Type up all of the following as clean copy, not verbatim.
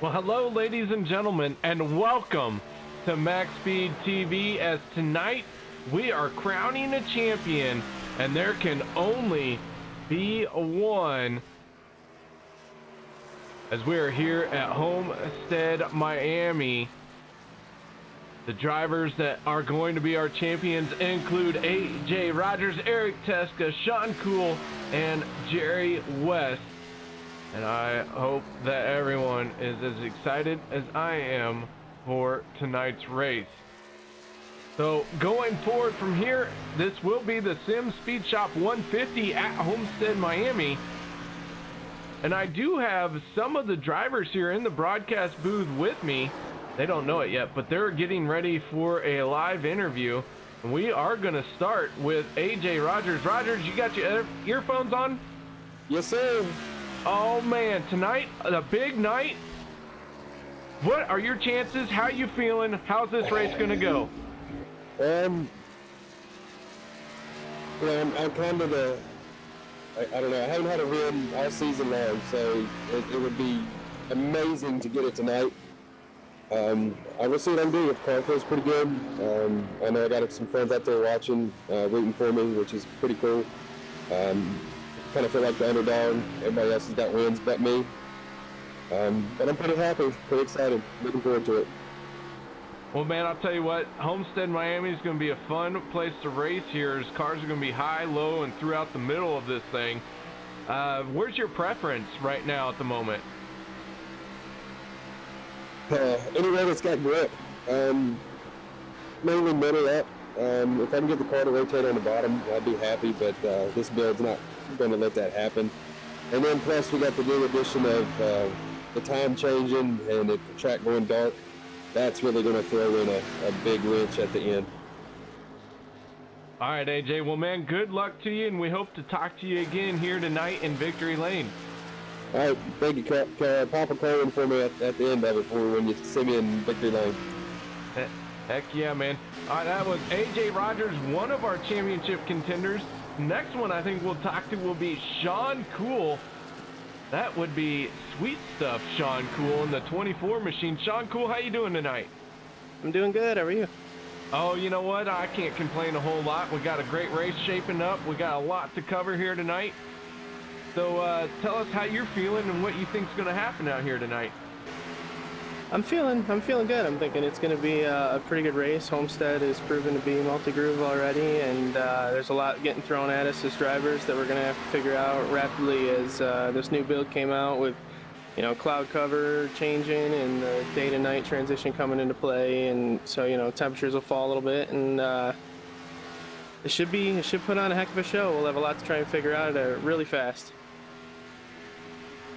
Well, hello, ladies and gentlemen, and welcome to MaxSpeedTV. As tonight we are crowning a champion, and there can only be one. As we are here at Homestead, Miami, the drivers that are going to be our champions include AJ Rogers, Erik Teske, Shawn Cool, and Jerry West. And I hope that everyone is as excited as I am for tonight's race. So going forward from here, this will be the Sim Speed Shop 150 at Homestead, Miami. And I do have some of the drivers here in the broadcast booth with me. They don't know it yet, but they're getting ready for a live interview. And we are going to start with AJ Rogers. Rogers, you got your earphones on? Yes, sir. Oh man, tonight, a big night. What are your chances? How you feeling? How's this race gonna go? I'm kind of I don't know. I haven't had a win all season long, so it would be amazing to get it tonight. I will see what I'm doing. The car feels pretty good. I know I got some friends out there watching, rooting for me, which is pretty cool. Kind of feel like the underdog. Everybody else has got wins but me. But I'm pretty happy, pretty excited, looking forward to it. Well, man, I'll tell you what, Homestead, Miami is going to be a fun place to race here. As cars are going to be high, low, and throughout the middle of this thing. Where's your preference right now at the moment? Anywhere that's got grip. Mainly middle up. If I can get the car to rotate on the bottom, I'd be happy, but this build's not going to let that happen. And then plus we got the new addition of the time changing and the track going dark. That's really going to throw in a big wrench at the end. All right, AJ. Well, man, good luck to you, and we hope to talk to you again here tonight in Victory Lane. All right, thank you, Papa Coleman, for me at the end of it when you see me in Victory Lane. Heck yeah, man. All right, that was AJ Rogers, one of our championship contenders. Next one I think we'll talk to will be Shawn Cool. That would be sweet stuff, Shawn Cool in the 24 machine. Shawn Cool, how you doing tonight? I'm doing good. How are you? Oh, you know what? I can't complain a whole lot. We got a great race shaping up. We got a lot to cover here tonight. So tell us how you're feeling and what you think's going to happen out here tonight. I'm feeling good. I'm thinking it's going to be a pretty good race. Homestead is proven to be multi-groove already, and there's a lot getting thrown at us as drivers that we're going to have to figure out rapidly as this new build came out with, you know, cloud cover changing and the day to night transition coming into play, and so, you know, temperatures will fall a little bit, and it should put on a heck of a show. We'll have a lot to try and figure out really fast.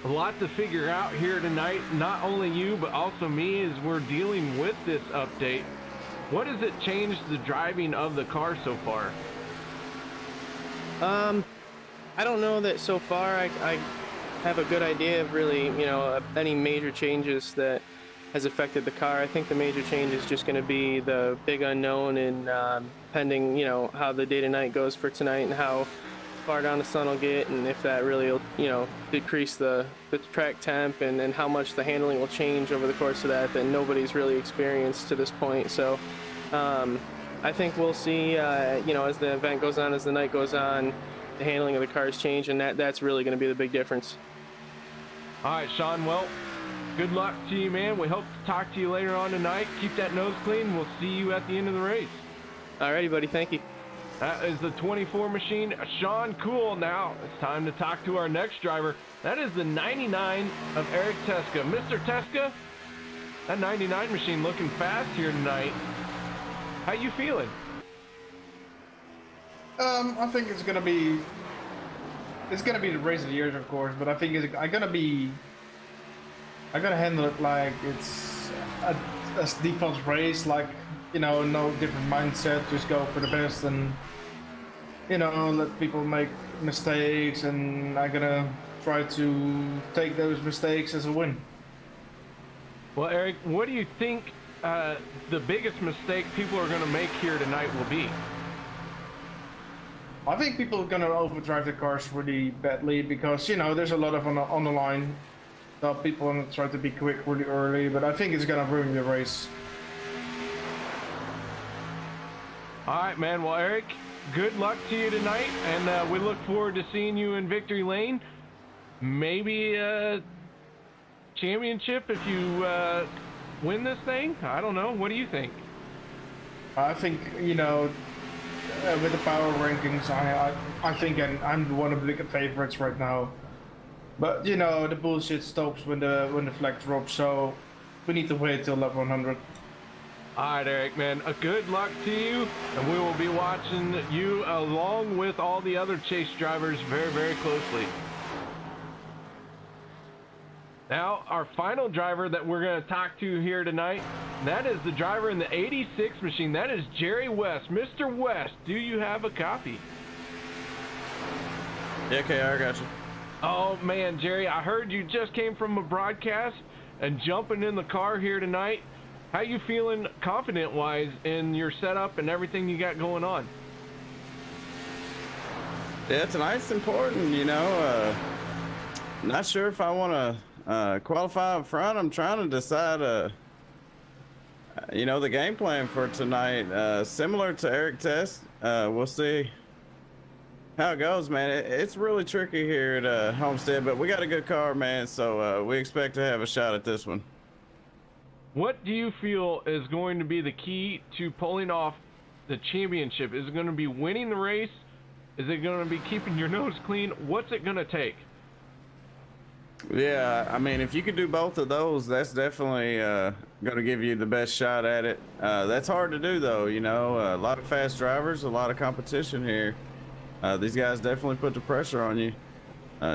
A lot to figure out here tonight, not only you, but also me, as we're dealing with this update. What has it changed the driving of the car so far? I don't know that so far I have a good idea of really, you know, any major changes that has affected the car. I think the major change is just going to be the big unknown, and pending, you know, how the day to night goes for tonight and how far down the sun will get, and if that really will, you know, decrease the track temp, and how much the handling will change over the course of that nobody's really experienced to this point. So I think we'll see, you know, as the event goes on, as the night goes on, the handling of the cars change, and that's really going to be the big difference. All right, Shawn, well, good luck to you, man. We hope to talk to you later on tonight. Keep that nose clean. We'll see you at the end of the race. Alrighty, buddy. Thank you. That is the 24 machine, Shawn Cool. Now it's time to talk to our next driver. That is the 99 of Erik Teske. Mr. Teske, that 99 machine looking fast here tonight. How you feeling? I think it's gonna be the race of the year, of course, but I think I'm gonna handle it like it's a default race, like, you know, no different mindset, just go for the best and, you know, let people make mistakes, and I'm gonna try to take those mistakes as a win. Well, Erik, what do you think the biggest mistake people are going to make here tonight will be? I think people are gonna overdrive the cars really badly because, you know, there's a lot of on the line. So people want to try to be quick really early, but I think it's gonna ruin the race. All right, man. Well, Erik, good luck to you tonight, and we look forward to seeing you in victory lane. Maybe a championship if you win this thing. I don't know. What do you think? I think, you know, with the power rankings, I think I'm one of the bigger favorites right now. But you know, the bullshit stops when the flag drops, so we need to wait till lap 100. All right, Erik, man. Good luck to you, and we will be watching you along with all the other chase drivers very, very closely. Now, our final driver that we're going to talk to here tonight, that is the driver in the 86 machine. That is Jerry West. Mr. West, do you have a copy? Yeah, KR, got you. Oh, man, Jerry, I heard you just came from a broadcast and jumping in the car here tonight. How you feeling confident-wise in your setup and everything you got going on? Yeah, tonight's important, you know. Not sure if I want to qualify up front. I'm trying to decide, you know, the game plan for tonight. Similar to Erik Teske. We'll see how it goes, man. It's really tricky here at Homestead, but we got a good car, man, so we expect to have a shot at this one. What do you feel is going to be the key to pulling off the championship? Is it going to be winning the race? Is it going to be keeping your nose clean? What's it going to take? Yeah, I mean, if you could do both of those, that's definitely going to give you the best shot at it. That's hard to do, though, you know. A lot of fast drivers, a lot of competition here. These guys definitely put the pressure on you.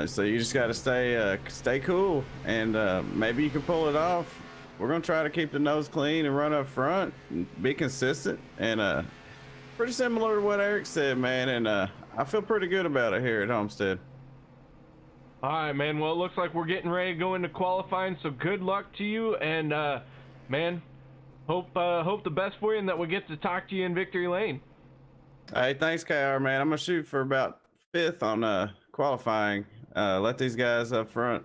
So you just got to stay cool, and maybe you can pull it off. We're going to try to keep the nose clean and run up front and be consistent. And pretty similar to what Erik said, man. And I feel pretty good about it here at Homestead. All right, man. Well, it looks like we're getting ready to go into qualifying, so good luck to you. And, man, hope the best for you and that we get to talk to you in victory lane. Hey, thanks, KR, man. I'm going to shoot for about 5th on qualifying. Let these guys up front.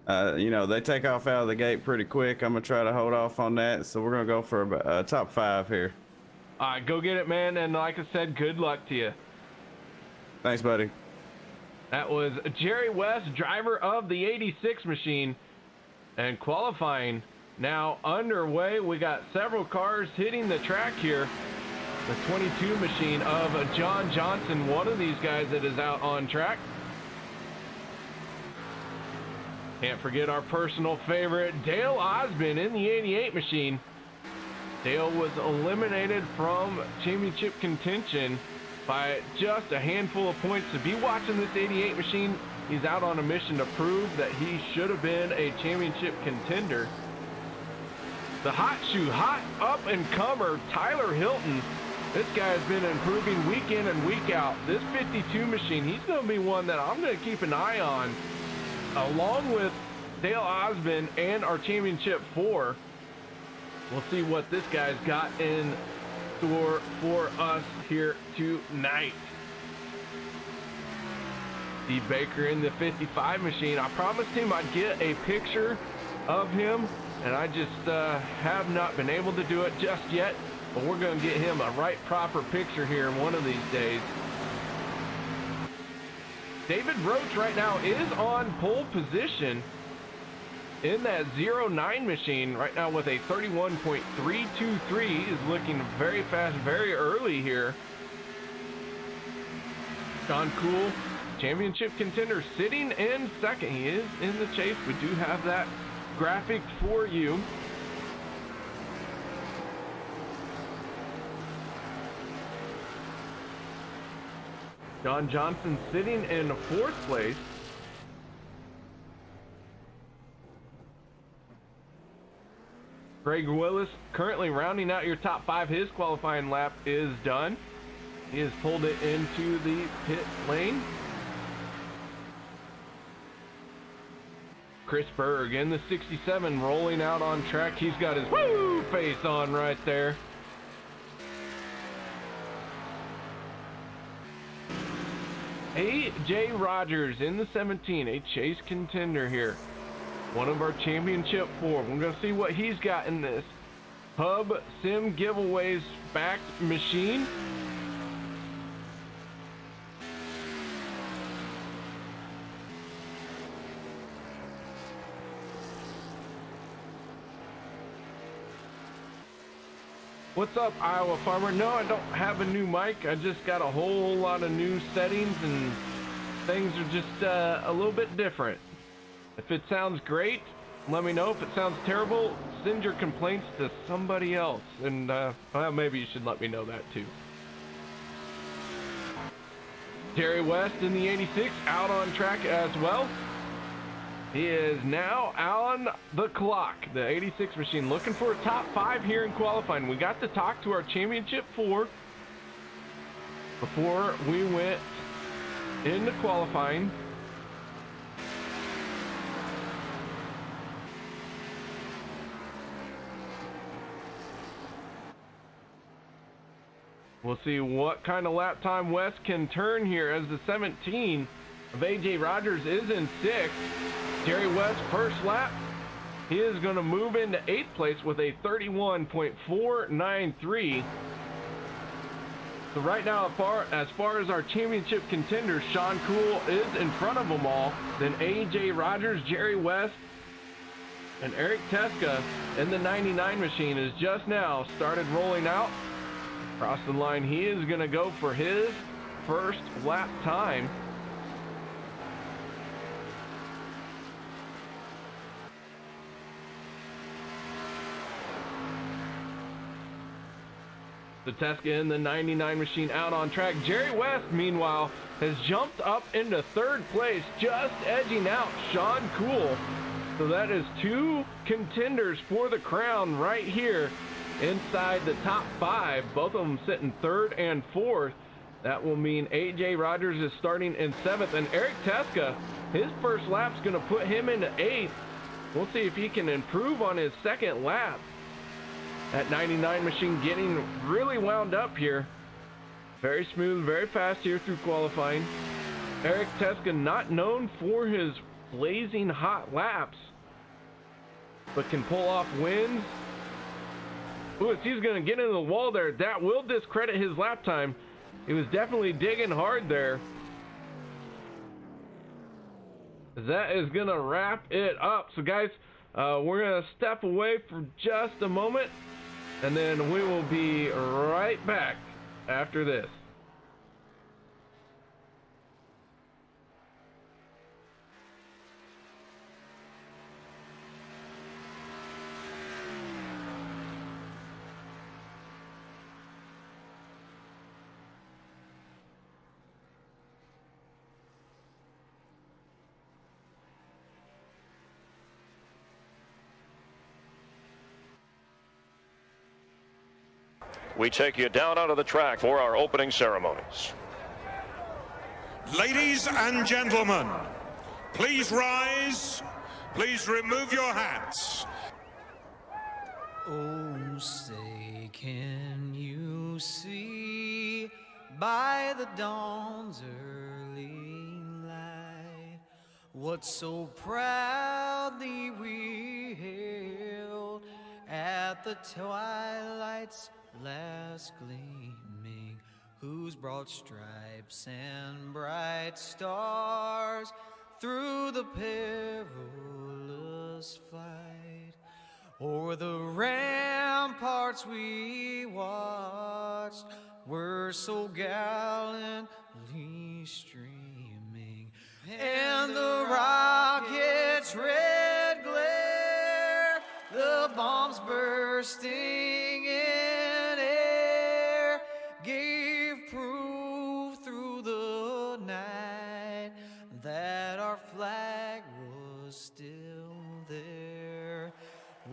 You know, they take off out of the gate pretty quick. I'm going to try to hold off on that. So we're going to go for a top 5 here. All right, go get it, man. And like I said, good luck to you. Thanks, buddy. That was Jerry West, driver of the 86 machine. And qualifying now underway. We got several cars hitting the track here. The 22 machine of John Johnson, one of these guys that is out on track. Can't forget our personal favorite, Dale Osmond in the 88 machine. Dale was eliminated from championship contention by just a handful of points. To be watching this 88 machine, he's out on a mission to prove that he should have been a championship contender. The hot shoe, hot up-and-comer, Tyler Hilton. This guy has been improving week in and week out. This 52 machine, he's going to be one that I'm going to keep an eye on, along with Dale Osmond and our championship 4. We'll see what this guy's got in store for us here tonight. Steve Baker in the 55 machine. I promised him I'd get a picture of him, and I just have not been able to do it just yet. But we're going to get him a right proper picture here one of these days. David Roach right now is on pole position in that 09 machine right now with a 31.323. Is looking very fast, very early here. Shawn Cool, championship contender, sitting in second. He is in the chase. We do have that graphic for you. John Johnson sitting in 4th place. Greg Willis currently rounding out your top 5. His qualifying lap is done. He has pulled it into the pit lane. Chris Berg in the 67 rolling out on track. He's got his woo face on right there. AJ Rogers in the 17, a chase contender here. one of our championship 4. We're going to see what he's got in this Hub Sim Giveaways backed machine. What's up, Iowa Farmer? No, I don't have a new mic. I just got a whole lot of new settings, and things are just a little bit different. If it sounds great, let me know. If it sounds terrible, send your complaints to somebody else. And well, maybe you should let me know that too. Jerry West in the 86 out on track as well. He is now on the clock. The 86 machine looking for a top 5 here in qualifying. We got to talk to our championship 4 before we went into qualifying. We'll see what kind of lap time West can turn here as the 17 of AJ Rogers is in 6th. Jerry West first lap, he is going to move into 8th place with a 31.493. So right now, as far as our championship contenders, Shawn Cool is in front of them all. Then AJ Rogers, Jerry West, and Erik Teske in the 99 machine is just now started rolling out. Across the line, he is going to go for his first lap time. The Teske in the 99 machine out on track. Jerry West, meanwhile, has jumped up into 3rd place, just edging out Shawn Cool. So that is 2 contenders for the crown right here inside the top 5. Both of them sitting 3rd and 4th. That will mean AJ Rogers is starting in 7th, and Erik Teske, his first lap's going to put him into 8th. We'll see if he can improve on his 2nd lap. That 99 machine getting really wound up here. Very smooth, very fast here through qualifying. Erik Teske not known for his blazing hot laps, but can pull off wins. Ooh, he's going to get into the wall there. That will discredit his lap time. He was definitely digging hard there. That is going to wrap it up. So guys, we're going to step away for just a moment, and then we will be right back after this. We take you down onto the track for our opening ceremonies. Ladies and gentlemen, please rise. Please remove your hats. Oh, say, can you see by the dawn's early light what so proudly we hailed at the twilight's last gleaming, whose broad stripes and bright stars through the perilous flight o'er the ramparts we watched were so gallantly streaming, and the rocket's red glare, the bombs bursting in air, gave proof through the night that our flag was still there.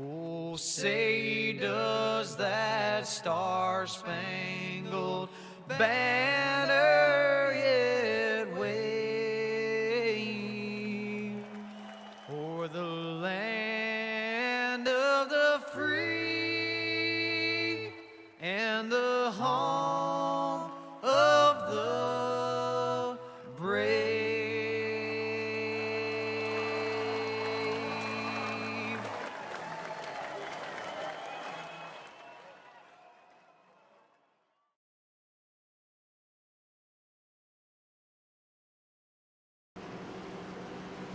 Oh, say, does that star-spangled banner yet wave o'er the land of the free and the home of the brave?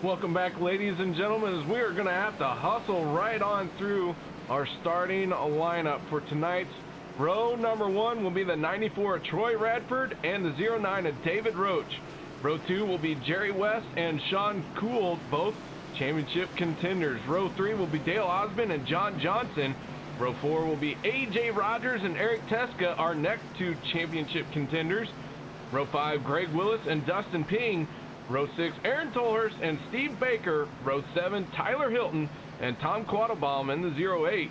Welcome back, ladies and gentlemen, as we are going to have to hustle right on through our starting lineup for tonight's row. Number 1 will be the 94 of Troy Radford and the 09 of David Roach. Row 2 will be Jerry West and Shawn Cool, both championship contenders. Row 3 will be Dale Osmond and John Johnson. Row 4 will be AJ Rogers and Erik Teske, our next 2 championship contenders. Row 5, Greg Willis and Dustin Ping. Row 6, Aaron Tolhurst and Steve Baker. Row 7, Tyler Hilton and Tom Quattlebaum in the 08.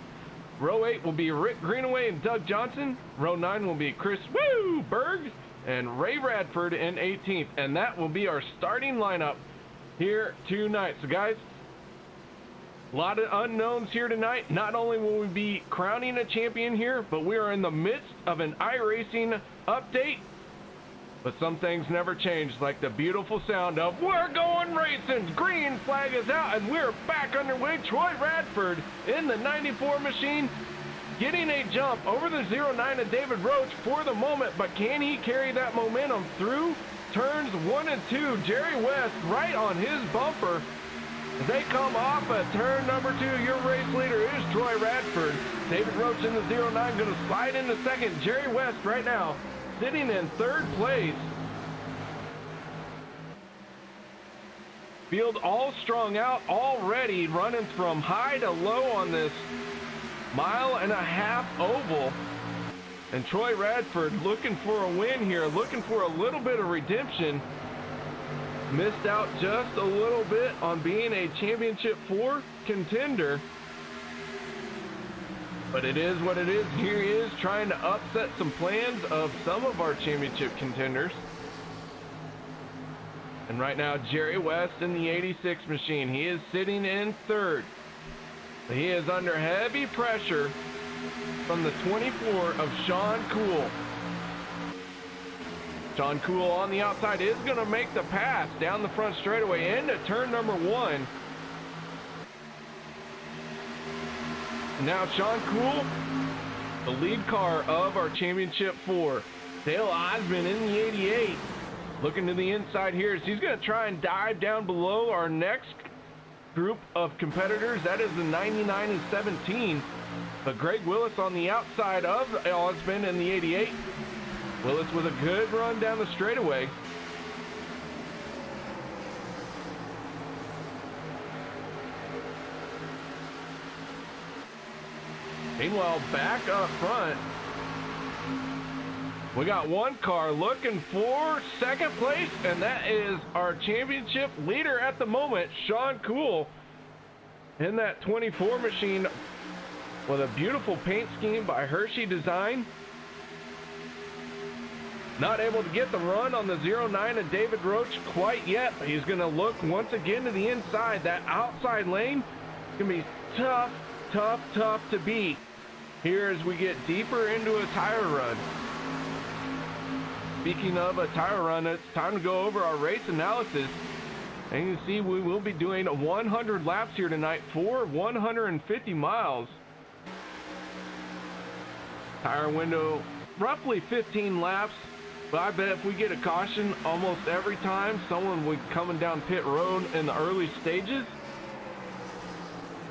Row 8 will be Rick Greenaway and Doug Johnson. Row 9 will be Chris Berg and Ray Radford in 18th. And that will be our starting lineup here tonight. So guys, a lot of unknowns here tonight. Not only will we be crowning a champion here, but we are in the midst of an iRacing update. But some things never change, like the beautiful sound of "We're going racing!" Green flag is out, and we're back underway. Troy Radford in the 94 machine, getting a jump over the 09 of David Roach for the moment, but can he carry that momentum through turns 1 and 2? Jerry West right on his bumper. They come off at turn number 2. Your race leader is Troy Radford. David Roach in the 09 going to slide into second. Jerry West right now sitting in third place. Field all strung out already, running from high to low on this 1.5 mile oval. And Troy Radford looking for a win here, looking for a little bit of redemption. Missed out just a little bit on being a championship 4 contender. But it is what it is. Here he is trying to upset some plans of some of our championship contenders. And right now, Jerry West in the 86 machine. He is sitting in third. He is under heavy pressure from the 24 of Shawn Cool. Shawn Cool on the outside is going to make the pass down the front straightaway into turn number 1. Now Shawn Cool, the lead car of our championship 4. Dale Osmond in the 88. Looking to the inside here as he's going to try and dive down below our next group of competitors. That is the 99 and 17. But Greg Willis on the outside of Osmond in the 88. Willis with a good run down the straightaway. Meanwhile, back up front, we got one car looking for second place, and that is our championship leader at the moment, Shawn Cool, in that 24 machine with a beautiful paint scheme by Hershy Design. Not able to get the run on the 09 of David Roach quite yet. He's going to look once again to the inside. That outside lane is going to be tough to beat here as we get deeper into a tire run. Speaking of a tire run, it's time to go over our race analysis. And you can see we will be doing 100 laps here tonight for 150 miles. Tire window, roughly 15 laps. But I bet if we get a caution almost every time, someone will be coming down pit road in the early stages.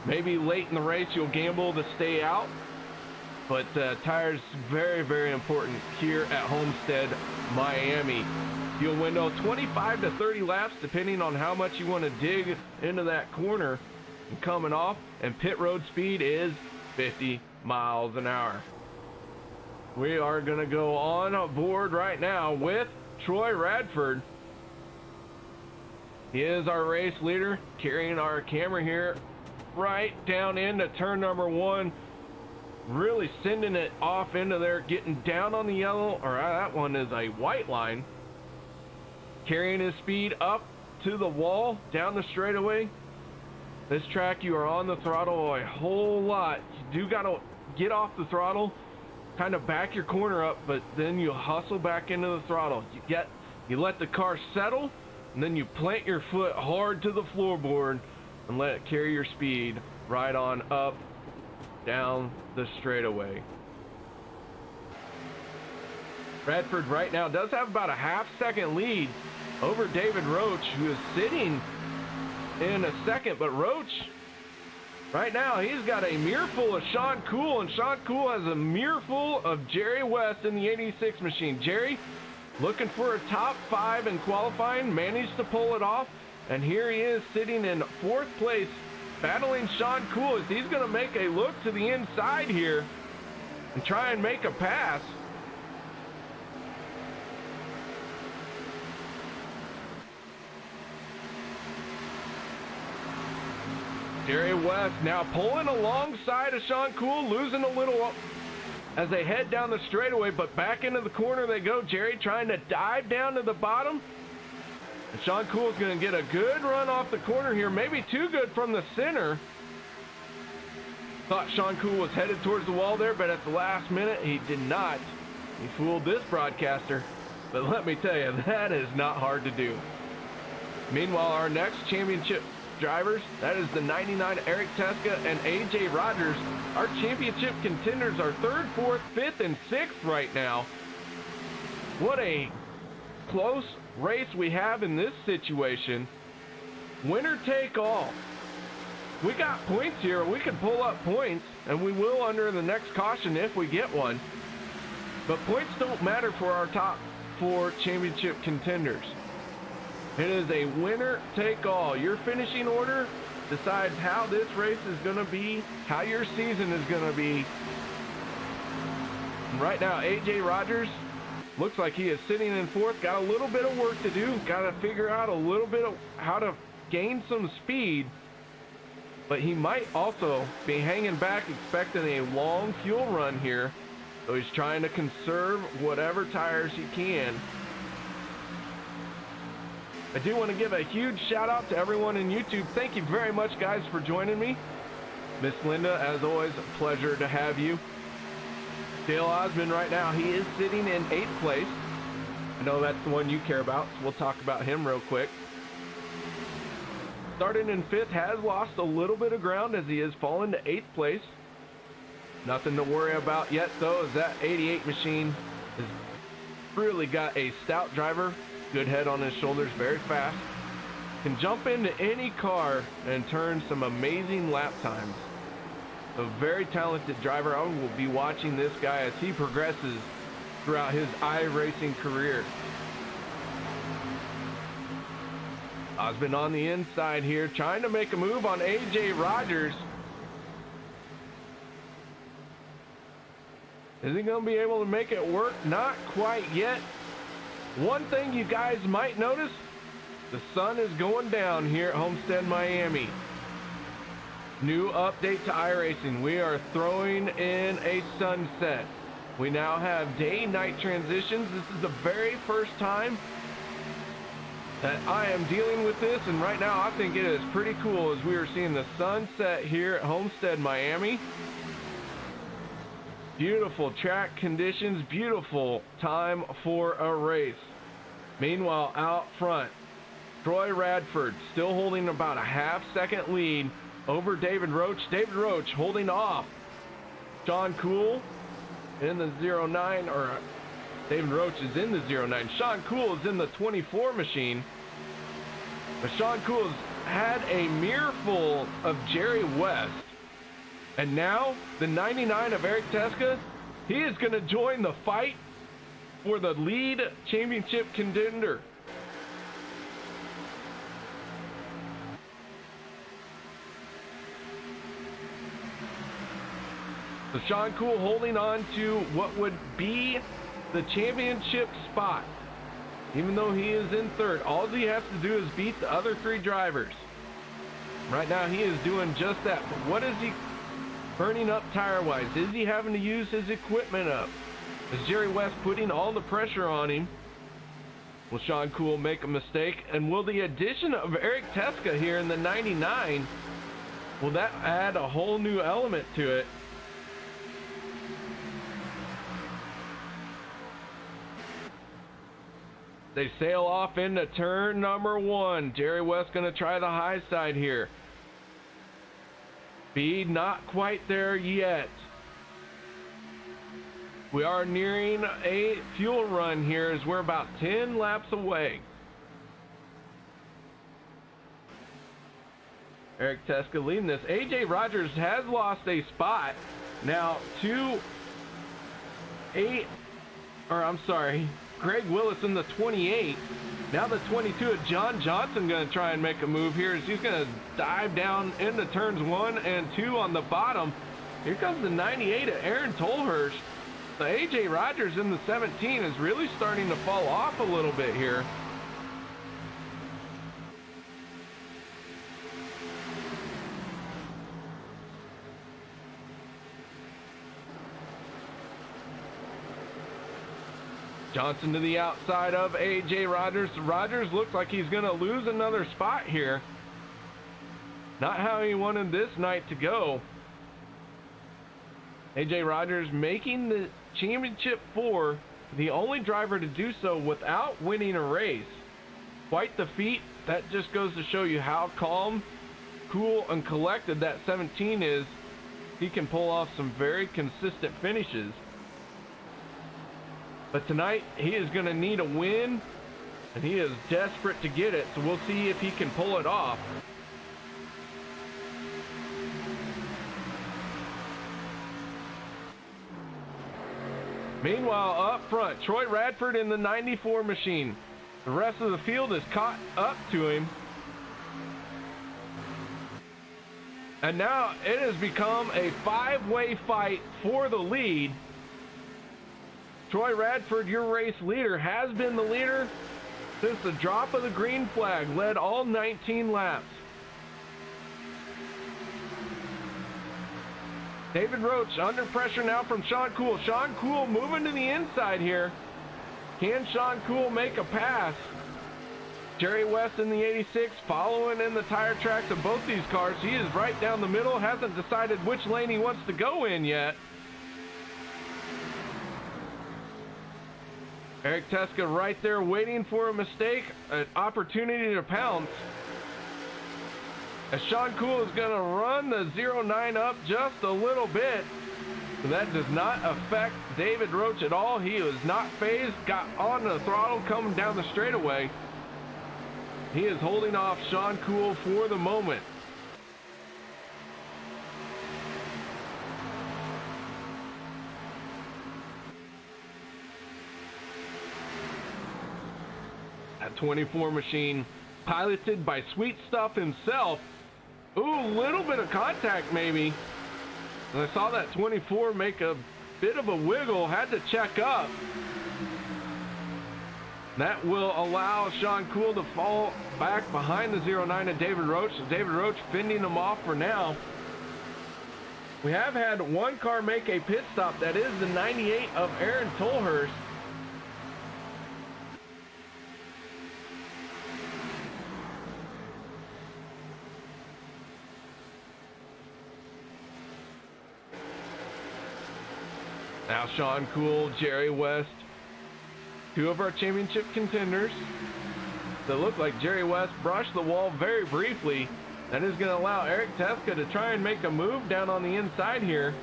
Maybe late in the race you'll gamble to stay out. But tires very, very important here at Homestead, Miami. Fuel window 25 to 30 laps depending on how much you want to dig into that corner and coming off. And pit road speed is 50 miles an hour. We are going to go on board right now with Troy Radford. He is our race leader, carrying our camera here right down into turn number 1. Really sending it off into there, getting down on the yellow, or that one is a white line. Carrying his speed up to the wall, down the straightaway. This track, you are on the throttle a whole lot. You do got to get off the throttle, kind of back your corner up, but then you hustle back into the throttle. You let the car settle, and then you plant your foot hard to the floorboard and let it carry your speed right on up down the straightaway. Radford right now does have about a half-second lead over David Roach, who is sitting in a second, but Roach, right now, he's got a mirror full of Shawn Cool, and Shawn Cool has a mirror full of Jerry West in the 86 machine. Jerry, looking for a top 5 in qualifying, managed to pull it off, and here he is sitting in 4th place, battling Shawn Cool as he's going to make a look to the inside here and try and make a pass. Jerry West now pulling alongside of Shawn Cool, losing a little as they head down the straightaway, but back into the corner they go. Jerry trying to dive down to the bottom. And Shawn Cool is going to get a good run off the corner here, maybe too good from the center. Thought Shawn Cool was headed towards the wall there, but at the last minute, he did not. He fooled this broadcaster. But let me tell you, that is not hard to do. Meanwhile, our next championship drivers, that is the 99 Erik Teske and AJ Rogers. Our championship contenders are 3rd, 4th, 5th, and 6th right now. What a close race we have in this situation. Winner take all. We got points here. We can pull up points, and we will under the next caution if we get one. But points don't matter for our top 4 championship contenders. It is a winner take all. Your finishing order decides how this race is going to be, how your season is going to be. And right now, AJ Rogers looks like he is sitting in 4th. Got a little bit of work to do. Got to figure out a little bit of how to gain some speed. But he might also be hanging back, expecting a long fuel run here. So he's trying to conserve whatever tires he can. I do want to give a huge shout out to everyone in YouTube. Thank you very much, guys, for joining me. Miss Linda, as always, a pleasure to have you. Dale Osmond right now, he is sitting in 8th place. I know that's the one you care about, so we'll talk about him real quick. Starting in 5th, has lost a little bit of ground as he has fallen to 8th place. Nothing to worry about yet, though, as that 88 machine has really got a stout driver. Good head on his shoulders, very fast. Can jump into any car and turn some amazing lap times. A very talented driver. I will be watching this guy as he progresses throughout his iRacing career. Osmond on the inside here, trying to make a move on AJ Rogers. Is he going to be able to make it work? Not quite yet. One thing you guys might notice, the sun is going down here at Homestead, Miami. New update to iRacing. We are throwing in a sunset. We now have day-night transitions. This is the very first time that I am dealing with this, and right now I think it is pretty cool as we are seeing the sunset here at Homestead, Miami. Beautiful track conditions, beautiful time for a race. Meanwhile, out front, Troy Radford still holding about a half-second lead over David Roach. David Roach holding off Shawn Cool in the 09, or David Roach is in the 09. Shawn Cool is in the 24 machine. But Shawn Cool has had a mirror full of Jerry West. And now, the 99 of Erik Teske, he is going to join the fight for the lead championship contender. So Shawn Cool holding on to what would be the championship spot. Even though he is in 3rd, all he has to do is beat the other 3 drivers. Right now, he is doing just that. But what is he burning up tire-wise? Is he having to use his equipment up? Is Jerry West putting all the pressure on him? Will Shawn Cool make a mistake? And will the addition of Erik Teske here in the 99, will that add a whole new element to it? They sail off into turn number 1. Jerry West going to try the high side here. Speed not quite there yet. We are nearing a fuel run here as we're about 10 laps away. Erik Teske leading this. AJ Rogers has lost a spot now to Greg Willis in the 28. Now the 22 of John Johnson going to try and make a move here as he's going to dive down into turns 1 and 2 on the bottom. Here comes the 98 of Aaron Tolhurst. The AJ Rogers in the 17 is really starting to fall off a little bit here. Johnson to the outside of AJ Rogers. Rogers looks like he's going to lose another spot here. Not how he wanted this night to go. AJ Rogers making the championship 4, the only driver to do so without winning a race. Quite the feat. That just goes to show you how calm, cool, and collected that 17 is. He can pull off some very consistent finishes. But tonight, he is going to need a win, and he is desperate to get it, so we'll see if he can pull it off. Meanwhile, up front, Troy Radford in the 94 machine. The rest of the field is caught up to him. And now it has become a 5-way fight for the lead. Troy Radford, your race leader, has been the leader since the drop of the green flag, led all 19 laps. David Roach under pressure now from Shawn Cool. Shawn Cool moving to the inside here. Can Shawn Cool make a pass? Jerry West in the 86 following in the tire tracks of both these cars. He is right down the middle, hasn't decided which lane he wants to go in yet. Erik Teske right there waiting for a mistake, an opportunity to pounce. As Shawn Cool is going to run the 09 up just a little bit. So that does not affect David Roach at all. He was not phased, got on the throttle coming down the straightaway. He is holding off Shawn Cool for the moment. That 24 machine piloted by Sweet Stuff himself. Ooh, little bit of contact maybe. And I saw that 24 make a bit of a wiggle, had to check up. That will allow Shawn Cool to fall back behind the 09 of David Roach. So David Roach fending him off for now. We have had one car make a pit stop. That is the 98 of Aaron Tolhurst. Now Shawn Cool, Jerry West, two of our championship contenders. That look like Jerry West brushed the wall very briefly. That is going to allow Erik Teske to try and make a move down on the inside here.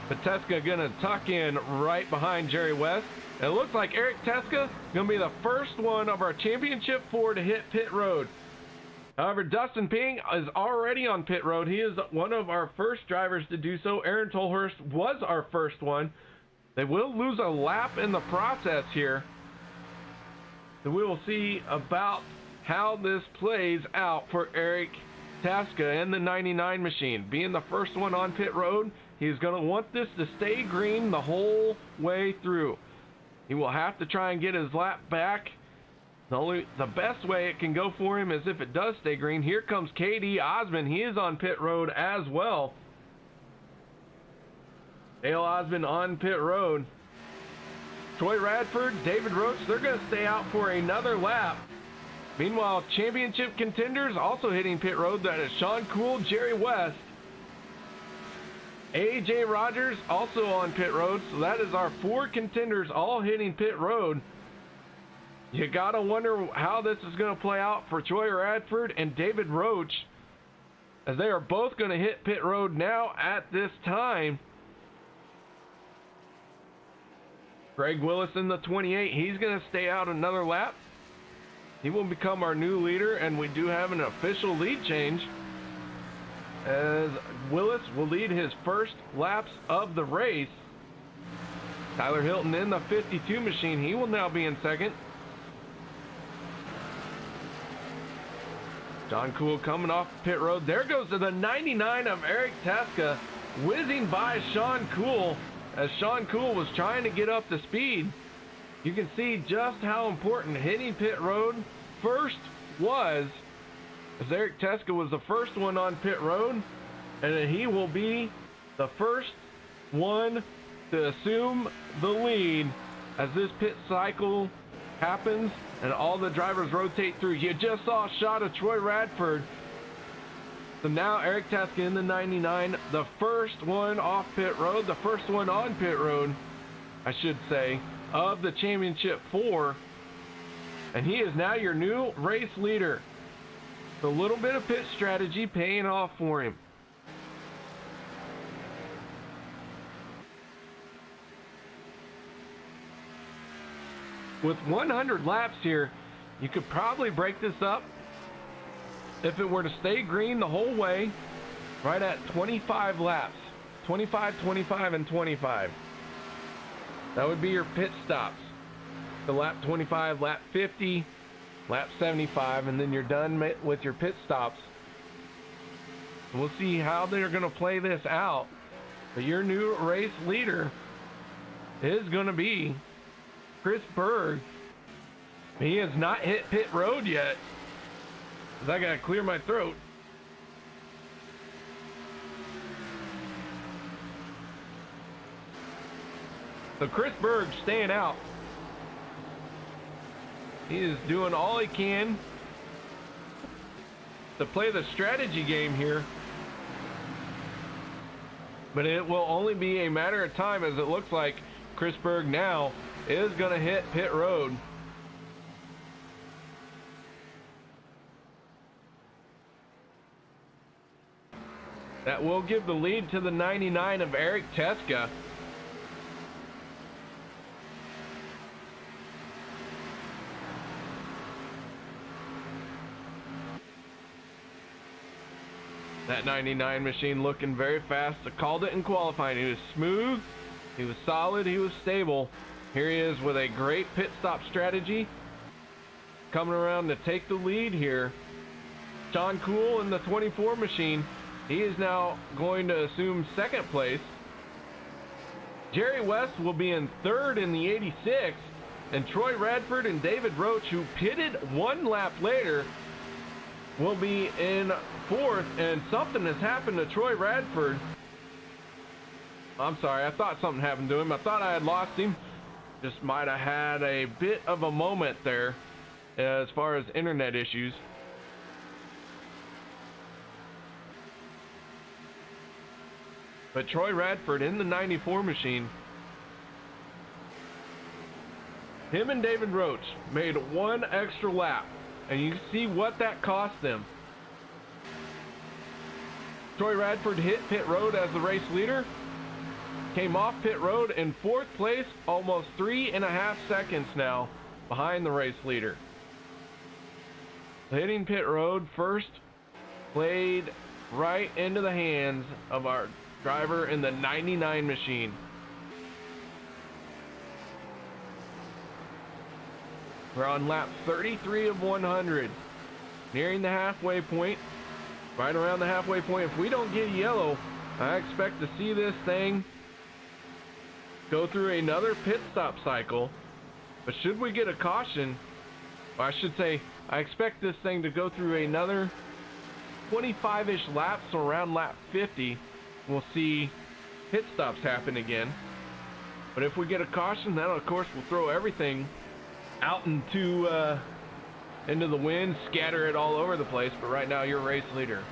But Teske going to tuck in right behind Jerry West. It looks like Erik Teske going to be the first one of our championship 4 to hit pit road. However, Dustin Ping is already on pit road. He is one of our first drivers to do so. Aaron Tolhurst was our first one. They will lose a lap in the process here. So we will see about how this plays out for Erik Teske in the 99 machine. Being the first one on pit road, he's going to want this to stay green the whole way through. He will have to try and get his lap back. The best way it can go for him is if it does stay green. Here comes KD Osmond. He is on pit road as well. Dale Osmond on pit road. Troy Radford, David Roach, they're going to stay out for another lap. Meanwhile, championship contenders also hitting pit road. That is Shawn Cool, Jerry West. AJ Rogers also on pit road. So that is our 4 contenders all hitting pit road. You gotta wonder how this is going to play out for Troy Radford and David Roach, as they are both going to hit pit road now at this time. Greg Willis in the 28. He's going to stay out another lap. He will become our new leader, and we do have an official lead change, as Willis will lead his first laps of the race. Tyler Hilton in the 52 machine. He will now be in second. Shawn Cool coming off pit road. There goes to the 99 of Erik Teske, whizzing by Shawn Cool as Shawn Cool was trying to get up to speed. You can see just how important hitting pit road first was, as Erik Teske was the first one on pit road, and he will be the first one to assume the lead as this pit cycle happens and all the drivers rotate through. You just saw a shot of Troy Radford. So now Erik Teske in the 99, the first one off pit road, the first one on pit road, I should say, of the championship 4. And he is now your new race leader. A little bit of pit strategy paying off for him. With 100 laps here, you could probably break this up if it were to stay green the whole way, right at 25 laps. 25, 25, and 25. That would be your pit stops. The lap 25, lap 50, lap 75, and then you're done with your pit stops. We'll see how they're going to play this out. But your new race leader is going to be Chris Berg. He has not hit pit road yet, because I gotta clear my throat. So Chris Berg staying out. He is doing all he can to play the strategy game here, but it will only be a matter of time, as it looks like Chris Berg now is going to hit pit road. That will give the lead to the 99 of Erik Teske. That 99 machine looking very fast. I called it in qualifying. He was smooth, he was solid, he was stable. Here he is with a great pit stop strategy, coming around to take the lead here. Shawn Cool in the 24 machine. He is now going to assume second place. Jerry West will be in third in the 86, and Troy Radford and David Roach, who pitted one lap later, will be in fourth. And something has happened to Troy Radford. I'm sorry, I thought something happened to him. I thought I had lost him. Just might have had a bit of a moment there as far as internet issues. But Troy Radford in the 94 machine, him and David Roach made one extra lap, and you see what that cost them. Troy Radford hit pit road as the race leader, came off pit road in fourth place, almost 3.5 seconds now behind the race leader. Hitting pit road first played right into the hands of our driver in the 99 machine. We're on lap 33 of 100, nearing the halfway point, right around the halfway point. If we don't get yellow, I expect to see this thing go through another pit stop cycle. But should we get a caution, or I should say, I expect this thing to go through another 25-ish laps, so around lap 50, we'll see pit stops happen again. But if we get a caution, then of course we'll throw everything out into the wind, scatter it all over the place. But right now your race leader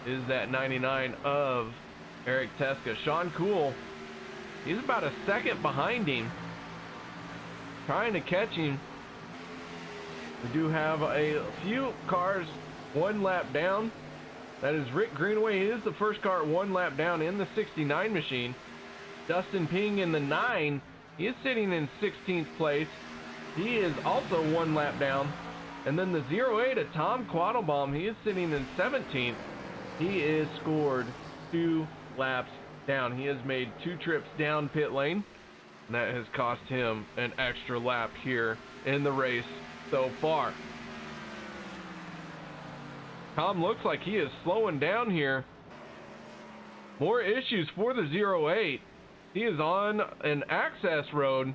is that 99 of Erik Teske. Shawn Cool, he's about a second behind him, trying to catch him. We do have a few cars one lap down. That is Rick Greenaway. He is the first car one lap down in the 69 machine. Dustin Ping in the 9 He is sitting in 16th place. He is also 1 lap down. And then the 08 of Tom Quattlebaum, he is sitting in 17th. He is scored 2 laps down. He has made 2 trips down pit lane. And that has cost him an extra lap here in the race so far. Tom looks like he is slowing down here. More issues for the 08. He is on an access road.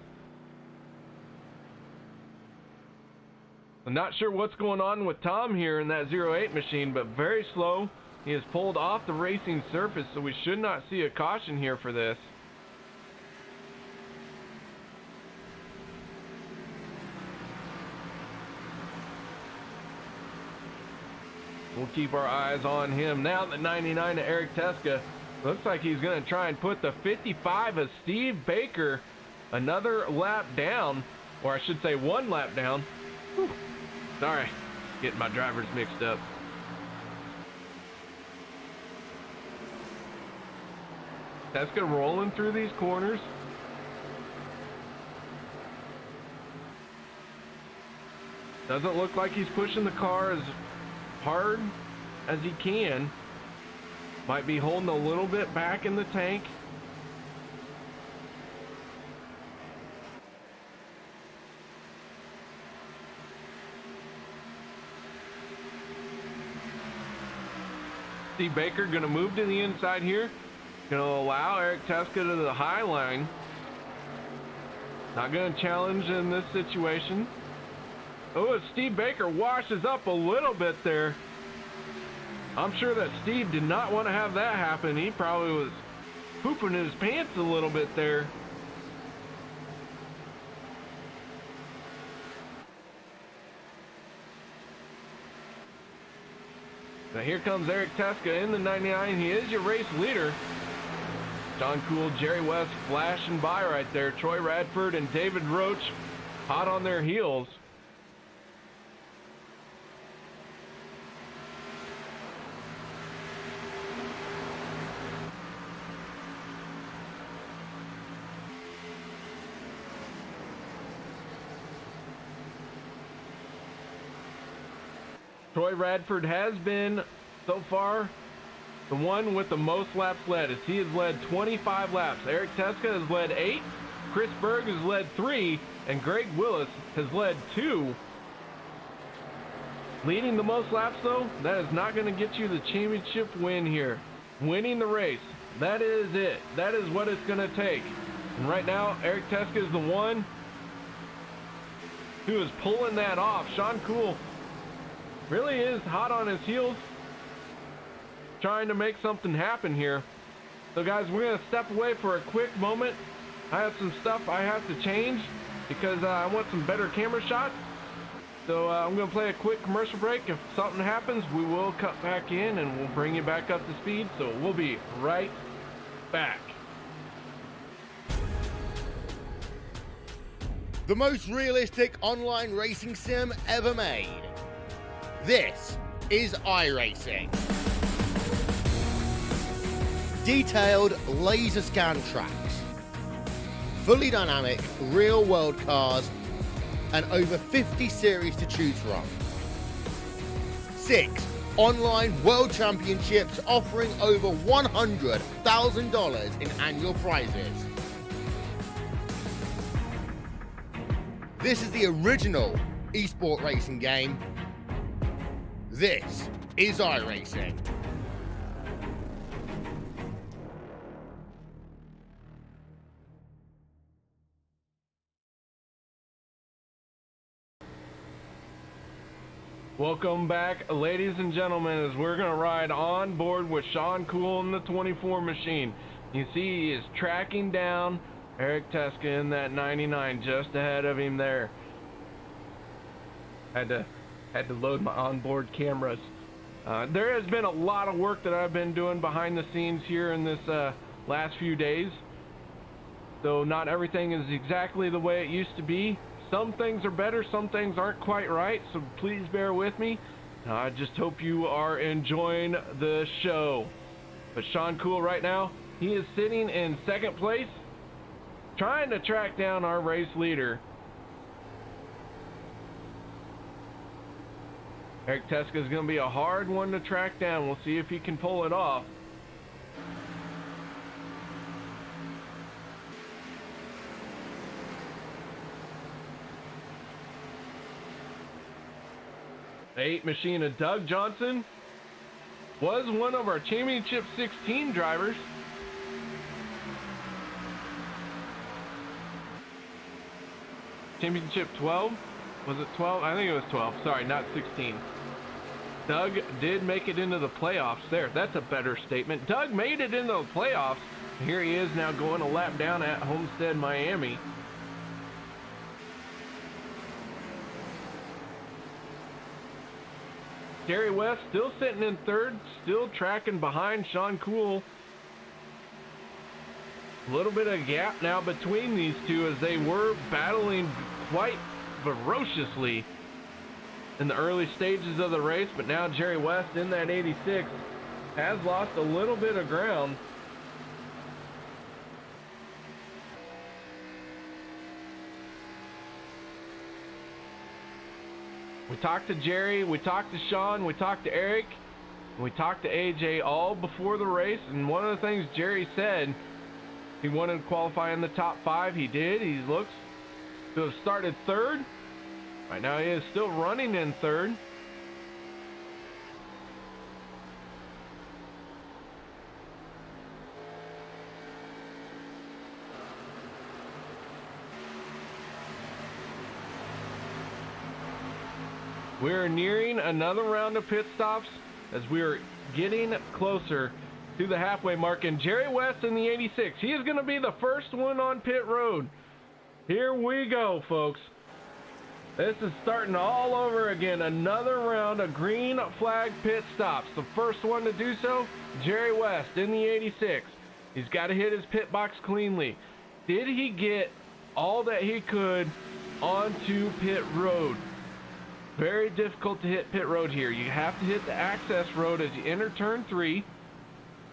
I'm not sure what's going on with Tom here in that 08 machine, but very slow. He is pulled off the racing surface, so we should not see a caution here for this. We'll keep our eyes on him. Now the 99 of Erik Teske. Looks like he's going to try and put the 55 of Steve Baker another lap down, or I should say 1 lap down. Whew. Sorry, getting my drivers mixed up. Teske rolling through these corners. Doesn't look like he's pushing the car as hard as he can. Might be holding a little bit back in the tank. Steve Baker going to move to the inside here. Going to allow Erik Teske to the high line. Not going to challenge in this situation. Oh, Steve Baker washes up a little bit there. I'm sure that Steve did not want to have that happen. He probably was pooping his pants a little bit there. Now here comes Erik Teske in the 99. He is your race leader. Shawn Cool, Jerry West flashing by right there. Troy Radford and David Roach hot on their heels. Troy Radford has been, so far, the one with the most laps led, as he has led 25 laps. Erik Teske has led 8, Chris Berg has led 3, and Greg Willis has led 2. Leading the most laps, though, that is not going to get you the championship win here. Winning the race, that is it. That is what it's going to take. And right now, Erik Teske is the one who is pulling that off. Shawn Cool really is hot on his heels, trying to make something happen here. So guys, we're going to step away for a quick moment. I have some stuff I have to change because I want some better camera shots. So I'm going to play a quick commercial break. If something happens, we will cut back in and we'll bring you back up to speed. So we'll be right back. The most realistic online racing sim ever made. This is iRacing. Detailed laser scan tracks, fully dynamic real world cars, and over 50 series to choose from. 6 online world championships offering over $100,000 in annual prizes. This is the original esport racing game. This is iRacing. Welcome back, ladies and gentlemen, as we're going to ride on board with Shawn Cool in the 24 machine. You see he is tracking down Erik Teske in that 99, just ahead of him there. Had to load my onboard cameras. There has been a lot of work that I've been doing behind the scenes here in this last few days. So not everything is exactly the way it used to be. Some things are better, some things aren't quite right, so please bear with me. I just hope you are enjoying the show. But Shawn Cool right now, he is sitting in second place, trying to track down our race leader. Erik Teske is going to be a hard one to track down. We'll see if he can pull it off. The 8 machine of Doug Johnson was one of our Championship 16 drivers. Championship 12? Was it 12? I think it was 12. Sorry, not 16. Doug did make it into the playoffs there. That's a better statement. Doug made it into the playoffs. Here he is now going a lap down at Homestead, Miami. Jerry West still sitting in third, still tracking behind Shawn Cool. A little bit of gap now between these two as they were battling quite ferociously in the early stages of the race, but now Jerry West in that 86 has lost a little bit of ground. We talked to Jerry, we talked to Shawn, we talked to Erik, and we talked to AJ all before the race, and one of the things Jerry said, he wanted to qualify in the top 5. He did. He looks to have started third. Right now he is still running in third. We're nearing another round of pit stops as we're getting closer to the halfway mark, and Jerry West in the 86. He is going to be the first one on pit road. Here we go, folks. This is starting all over again. Another round of green flag pit stops. The first one to do so, Jerry West in the 86. He's got to hit his pit box cleanly. Did he get all that he could onto pit road? Very difficult to hit pit road here. You have to hit the access road as you enter turn 3.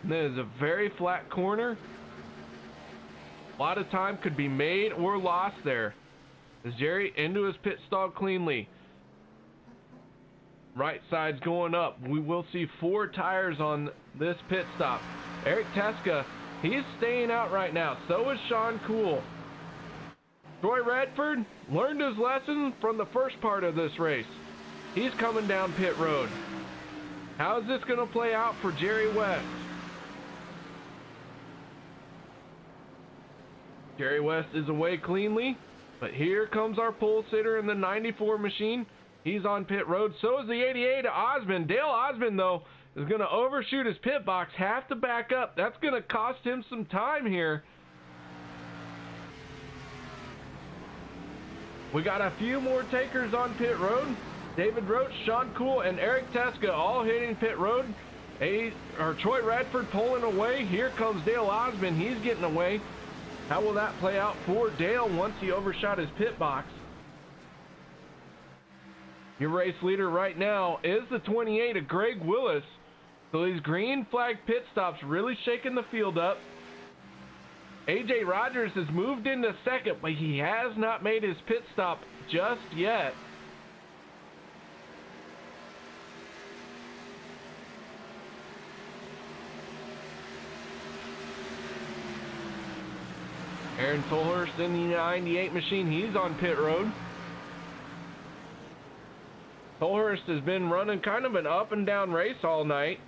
And that is a very flat corner. A lot of time could be made or lost there. As Jerry into his pit stall cleanly. Right side's going up. We will see 4 tires on this pit stop. Erik Teske, he's staying out right now. So is Shawn Cool. Troy Redford learned his lesson from the first part of this race. He's coming down pit road. How is this going to play out for Jerry West? Jerry West is away cleanly, but here comes our pole sitter in the 94 machine. He's on pit road. So is the 88 Osmond. Dale Osmond, though, is going to overshoot his pit box, have to back up. That's going to cost him some time here. We got a few more takers on pit road. David Roach, Shawn Cool, and Erik Teske all hitting pit road. Troy Radford pulling away. Here comes Dale Osmond. He's getting away. How will that play out for Dale once he overshot his pit box? Your race leader right now is the 28 of Greg Willis. So these green flag pit stops really shaking the field up. AJ Rogers has moved into second, but he has not made his pit stop just yet. Aaron Tolhurst in the 98 machine, he's on pit road. Tolhurst has been running kind of an up and down race all night.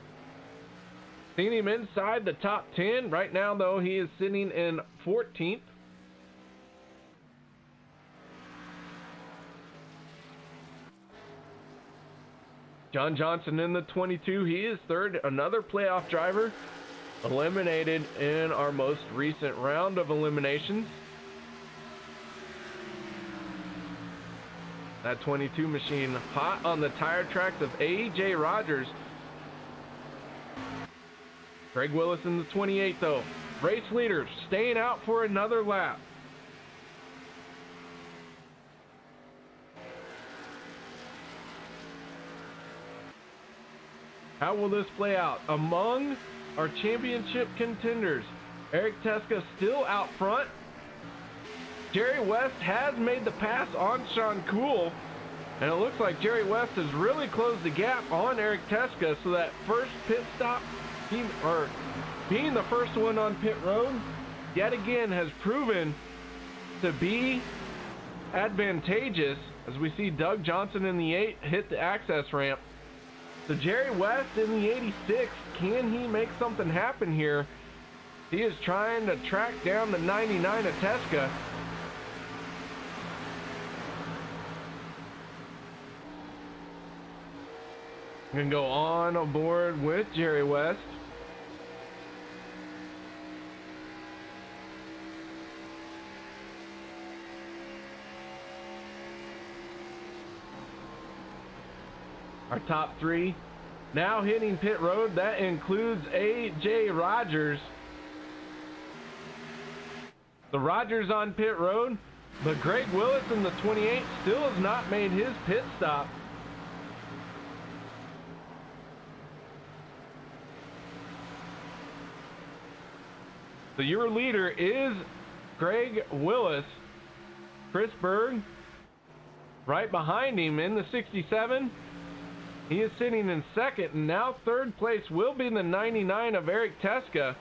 Seen him inside the top 10. Right now, though, he is sitting in 14th. John Johnson in the 22. He is third. Another playoff driver eliminated in our most recent round of eliminations. That 22 machine hot on the tire tracks of AJ Rogers. Greg Willis in the 28 though. Race leader staying out for another lap. How will this play out? Among our championship contenders, Erik Teske still out front. Jerry West has made the pass on Shawn Cool, and it looks like Jerry West has really closed the gap on Erik Teske, so that first pit stop, being the first one on pit road, yet again has proven to be advantageous, as we see Doug Johnson in the 8 hit the access ramp. So Jerry West in the 86, can he make something happen here? He is trying to track down the 99 of Teske. Gonna go on aboard with Jerry West. Our top 3 now hitting pit road. That includes A.J. Rogers. The Rogers on pit road, but Greg Willis in the 28 still has not made his pit stop. So your leader is Greg Willis. Chris Berg right behind him in the 67. He is sitting in second, and now third place will be the 99 of Erik Teske.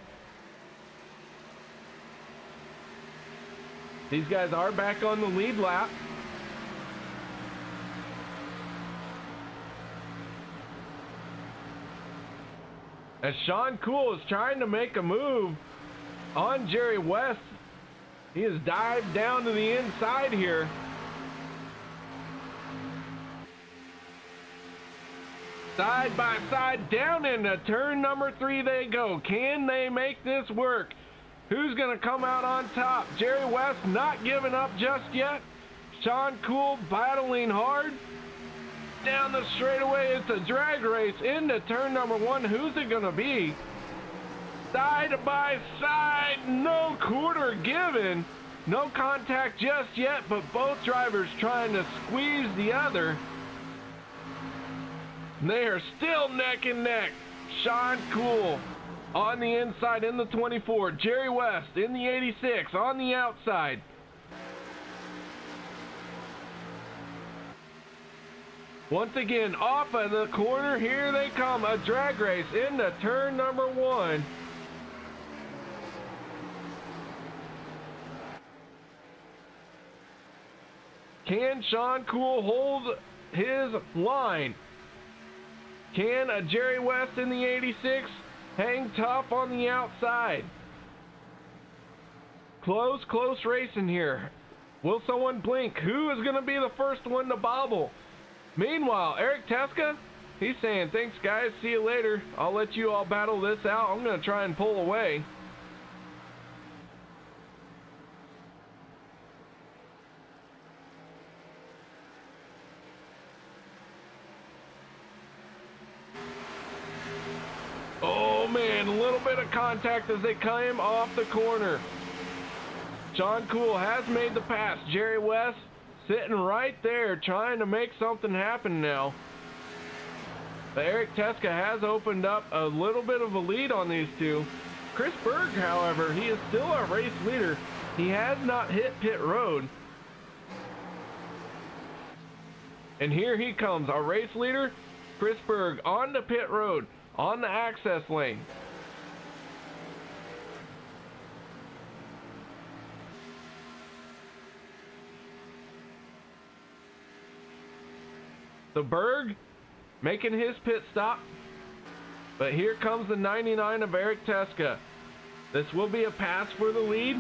These guys are back on the lead lap. As Shawn Cool is trying to make a move on Jerry West, he has dived down to the inside here. Side by side, down into turn number 3 they go. Can they make this work? Who's going to come out on top? Jerry West not giving up just yet. Shawn Cool battling hard. Down the straightaway, it's a drag race into turn number 1. Who's it going to be? Side by side, no quarter given. No contact just yet, but both drivers trying to squeeze the other. They are still neck and neck. Shawn Cool on the inside in the 24. Jerry West in the 86 on the outside. Once again, off of the corner, here they come. A drag race into turn number 1. Can Shawn Cool hold his line? Can a Jerry West in the 86 hang tough on the outside? Close racing here. Will someone blink? Who is going to be the first one to bobble? Meanwhile, Erik Teske, he's saying, thanks guys, see you later. I'll let you all battle this out. I'm going to try and pull away. Oh man, a little bit of contact as they came off the corner. Shawn Cool has made the pass. Jerry West sitting right there trying to make something happen now. But Erik Teske has opened up a little bit of a lead on these two. Chris Berg, however, he is still our race leader. He has not hit pit road. And here he comes, our race leader, Chris Berg, on the pit road, on the access lane. So Berg making his pit stop, but here comes the 99 of Erik Teske. This will be a pass for the lead.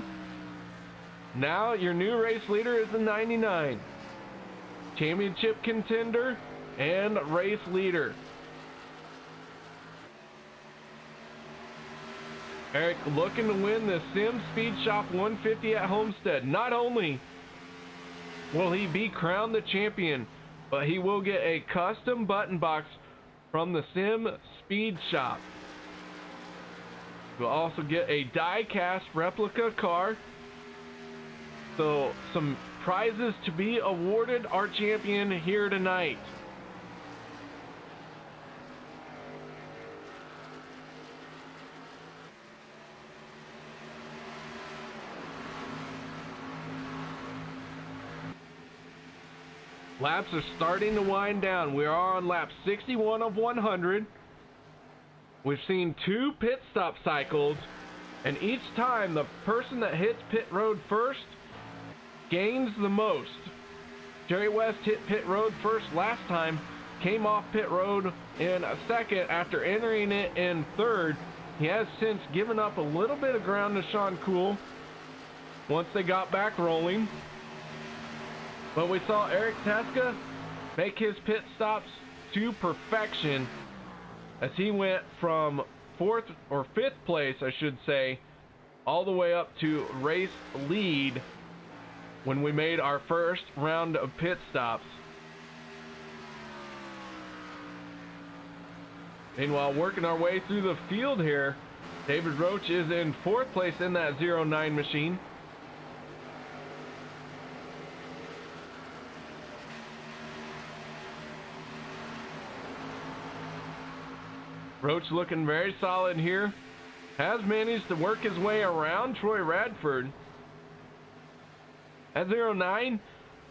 Now your new race leader is the 99. Championship contender and race leader. Erik looking to win the Sim Speed Shop 150 at Homestead. Not only will he be crowned the champion, but he will get a custom button box from the Sim Speed Shop. We'll also get a die-cast replica car. So some prizes to be awarded our champion here tonight. Laps are starting to wind down. We are on lap 61 of 100. We've seen 2 pit stop cycles, and each time the person that hits pit road first gains the most. Jerry West hit pit road first last time, came off pit road in a second after entering it in third. He has since given up a little bit of ground to Shawn Cool once they got back rolling. But we saw Erik Teske make his pit stops to perfection as he went from 4th or 5th place, I should say, all the way up to race lead when we made our first round of pit stops. Meanwhile, working our way through the field here, David Roach is in 4th place in that 09 machine. Roach looking very solid here. Has managed to work his way around Troy Radford. That 09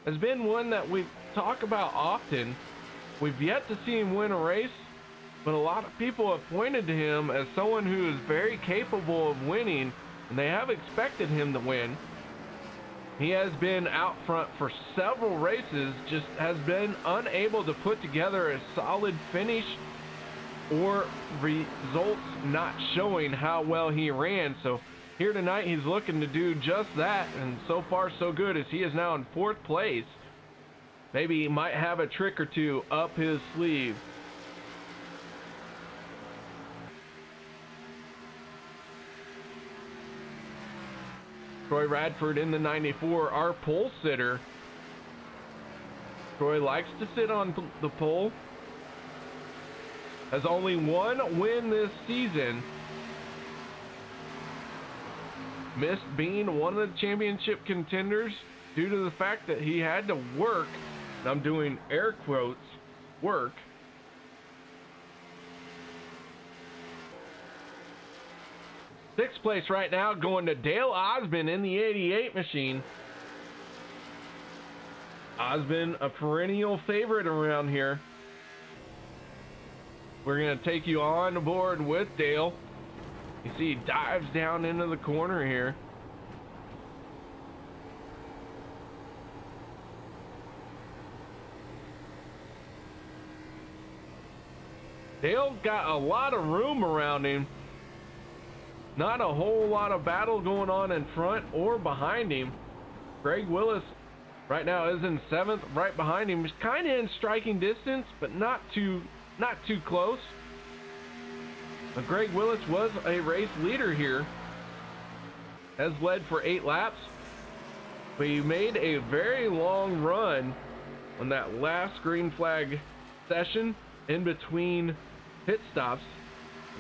has been one that we talk about often. We've yet to see him win a race, but a lot of people have pointed to him as someone who is very capable of winning, and they have expected him to win. He has been out front for several races, just has been unable to put together a solid finish or results not showing how well he ran. So here tonight he's looking to do just that, and so far so good as he is now in 4th place. Maybe he might have a trick or two up his sleeve. Troy Radford in the 94, our pole sitter. Troy likes to sit on the pole. Has only 1 win this season. Missed being one of the championship contenders due to the fact that he had to work, and I'm doing air quotes, work. Sixth place right now going to Dale Osmond in the 88 machine. Osmond, a perennial favorite around here. We're going to take you on board with Dale. You see he dives down into the corner here. Dale got a lot of room around him. Not a whole lot of battle going on in front or behind him. Greg Willis right now is in 7th, right behind him. He's kind of in striking distance, but not too close. But Greg Willis was a race leader here. Has led for 8 laps. But he made a very long run on that last green flag session in between pit stops.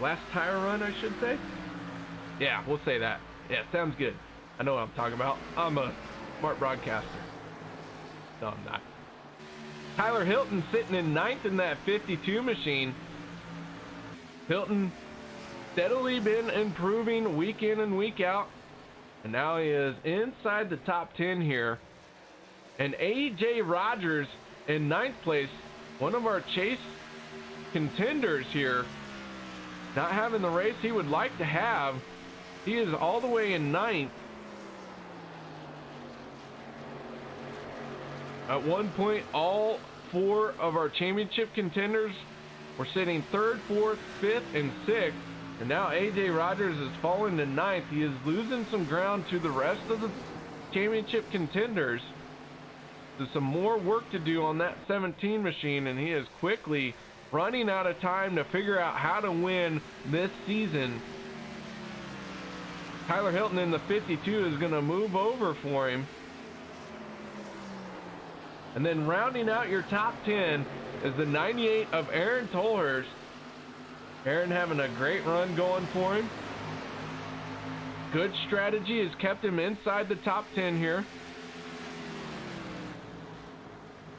Last tire run, I should say. Yeah, we'll say that. Yeah, sounds good. I know what I'm talking about. I'm a smart broadcaster. No, I'm not. Tyler Hilton sitting in 9th in that 52 machine. Hilton steadily been improving week in and week out, and now he is inside the top 10 here. And AJ Rogers in 9th place, one of our chase contenders here, not having the race he would like to have. He is all the way in 9th. At one point, all 4 of our championship contenders were sitting 3rd, 4th, 5th, and 6th. And now AJ Rogers is falling to 9th. He is losing some ground to the rest of the championship contenders. There's some more work to do on that 17 machine, and he is quickly running out of time to figure out how to win this season. Tyler Hilton in the 52 is going to move over for him. And then rounding out your top 10 is the 98 of Aaron Tolhurst. Aaron having a great run going for him. Good strategy has kept him inside the top 10 here.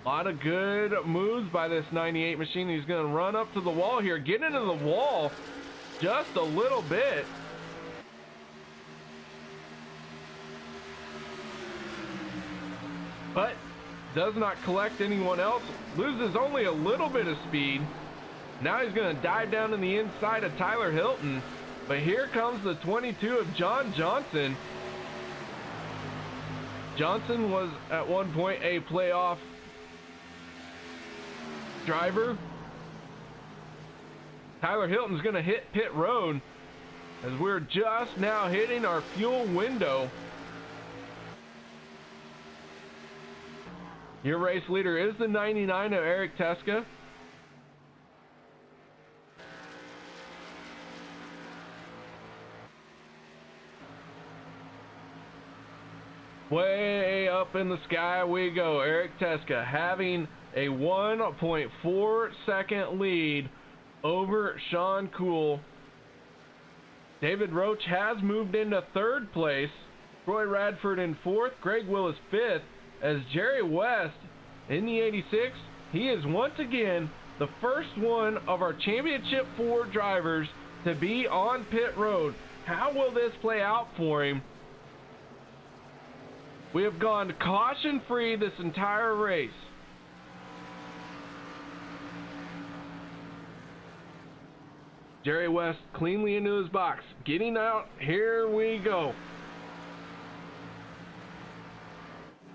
A lot of good moves by this 98 machine. He's going to run up to the wall here, get into the wall just a little bit. But does not collect anyone else, loses only a little bit of speed. Now he's going to dive down in the inside of Tyler Hilton. But here comes the 22 of John Johnson. Johnson was at one point a playoff driver. Tyler Hilton's going to hit pit road as we're just now hitting our fuel window. Your race leader is the 99 of Erik Teske. Way up in the sky we go. Erik Teske having a 1.4 second lead over Shawn Cool. David Roach has moved into third place. Troy Radford in fourth. Greg Willis fifth. As Jerry West in the 86, he is once again the first one of our Championship 4 drivers to be on pit road. How will this play out for him? We have gone caution-free this entire race. Jerry West cleanly into his box. Getting out. Here we go.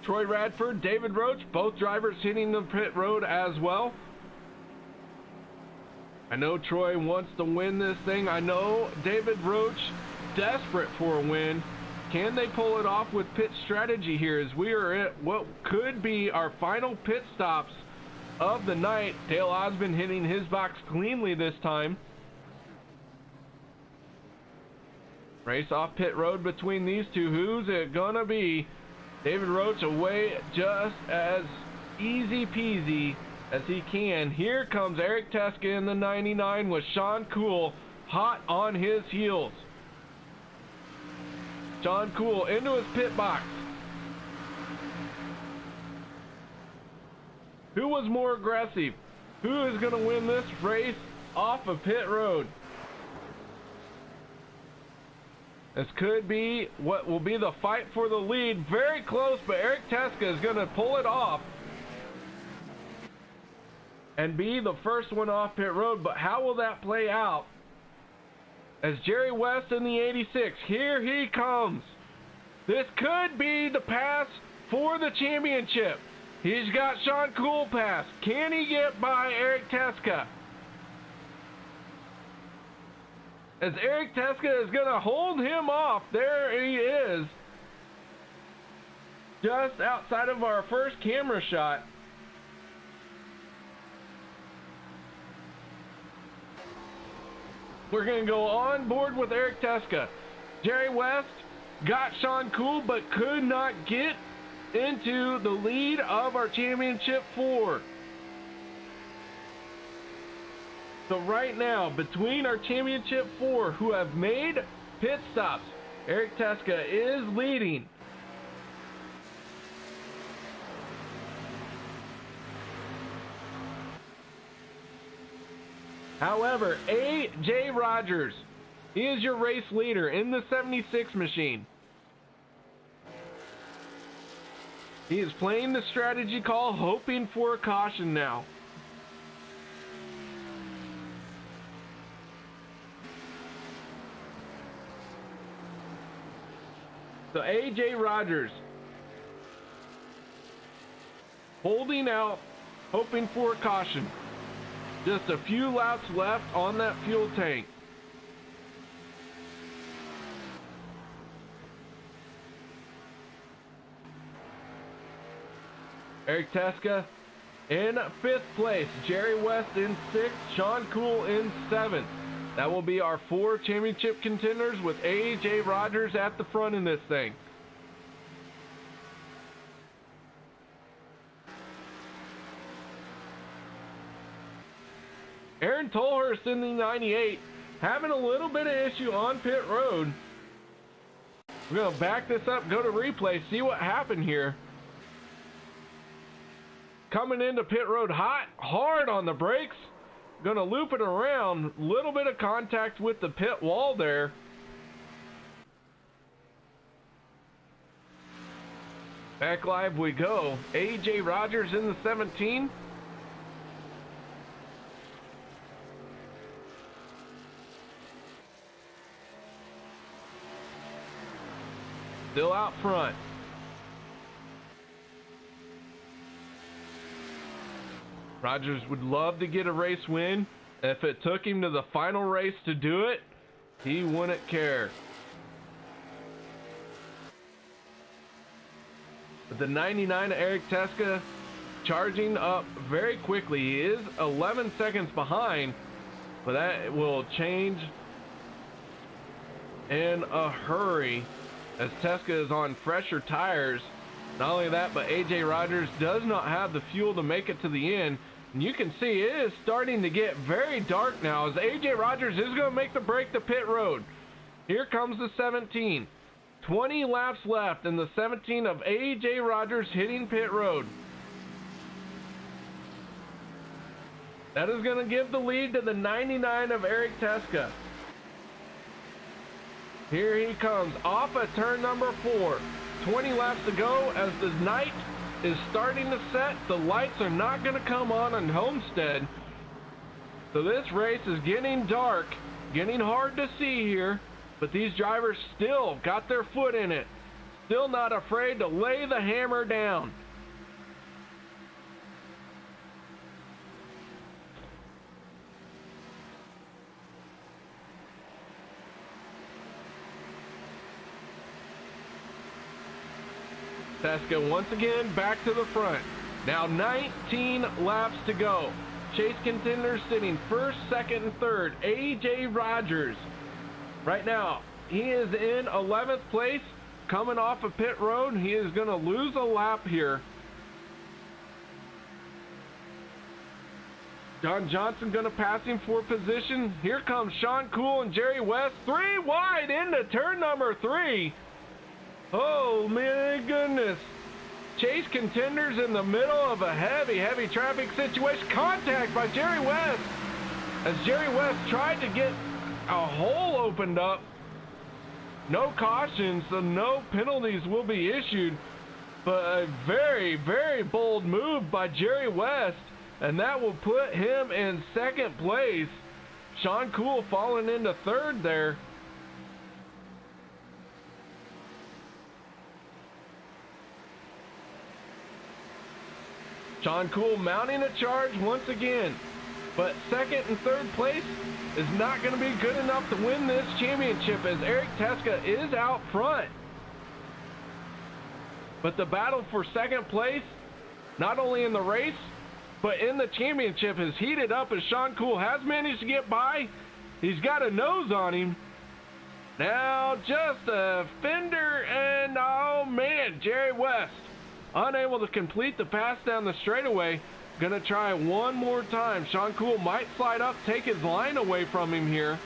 Troy Radford, David Roach, both drivers hitting the pit road as well. I know Troy wants to win this thing. I know David Roach desperate for a win. Can they pull it off with pit strategy here as we are at what could be our final pit stops of the night? Dale Osmond hitting his box cleanly this time. Race off pit road between these two. Who's it gonna be? David Roach away just as easy peasy as he can. Here comes Erik Teske in the 99 with Shawn Cool hot on his heels. Shawn Cool into his pit box. Who was more aggressive? Who is going to win this race off of pit road? This could be what will be the fight for the lead. Very close, but Erik Teske is going to pull it off and be the first one off pit road. But how will that play out? As Jerry West in the 86, here he comes. This could be the pass for the championship. He's got Shawn Cool pass. Can he get by Erik Teske? As Erik Teske is going to hold him off. There he is. Just outside of our first camera shot. We're going to go on board with Erik Teske. Jerry West got Shawn Cool, but could not get into the lead of our Championship 4. So right now, between our Championship 4 who have made pit stops, Erik Teske is leading. However, A.J. Rogers is your race leader in the 76 machine. He is playing the strategy call, hoping for a caution now. So A.J. Rogers holding out, hoping for a caution. Just a few laps left on that fuel tank. Erik Teske in 5th place. Jerry West in 6th. Shawn Cool in 7th. That will be our 4 championship contenders with A.J. Rogers at the front in this thing. Aaron Tolhurst in the 98, having a little bit of issue on pit road. We're going to back this up, go to replay, see what happened here. Coming into pit road hot, hard on the brakes. Going to loop it around, little bit of contact with the pit wall there. Back live we go. AJ Rogers in the 17. Still out front. Rogers would love to get a race win. If it took him to the final race to do it, he wouldn't care. But the 99 Erik Teske charging up very quickly. He is 11 seconds behind, but that will change in a hurry as Teske is on fresher tires. Not only that, but AJ Rogers does not have the fuel to make it to the end. And you can see it is starting to get very dark now as AJ Rogers is going to make the break to pit road. Here comes the 17. 20 laps left in the 17 of AJ Rogers hitting pit road. That is going to give the lead to the 99 of Erik Teske. Here he comes off at turn number 4. 20 laps to go as the night is starting to set. The lights are not going to come on Homestead. So this race is getting dark, getting hard to see here, but these drivers still got their foot in it. Still not afraid to lay the hammer down. Teske once again back to the front. Now 19 laps to go. Chase contenders sitting first, second, and third. AJ Rogers. Right now, he is in 11th place, coming off of pit road. He is going to lose a lap here. John Johnson going to pass him for position. Here comes Shawn Cool and Jerry West. 3 wide into turn number 3. Oh, my goodness. Chase contenders in the middle of a heavy traffic situation. Contact by Jerry West as Jerry West tried to get a hole opened up. No caution, so no penalties will be issued. But a very bold move by Jerry West, and that will put him in second place. Shawn Cool falling into third there. Shawn Cool mounting a charge once again, but second and third place is not going to be good enough to win this championship as Erik Teske is out front. But the battle for second place, not only in the race, but in the championship is heated up as Shawn Cool has managed to get by. He's got a nose on him. Now just a fender and oh man, Jerry West unable to complete the pass down the straightaway. Gonna try one more time. Shawn Cool might slide up, take his line away from him here.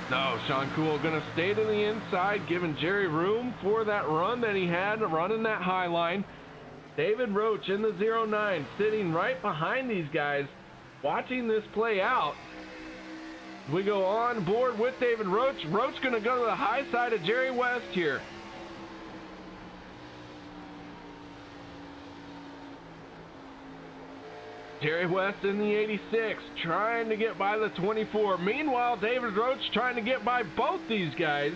No, Shawn Cool gonna stay to the inside, giving Jerry room for that run that he had, running that high line. David Roach in the 09, sitting right behind these guys, watching this play out. We go on board with David Roach. Roach gonna go to the high side of Jerry West here. Jerry West in the 86, trying to get by the 24. Meanwhile, David Roach trying to get by both these guys.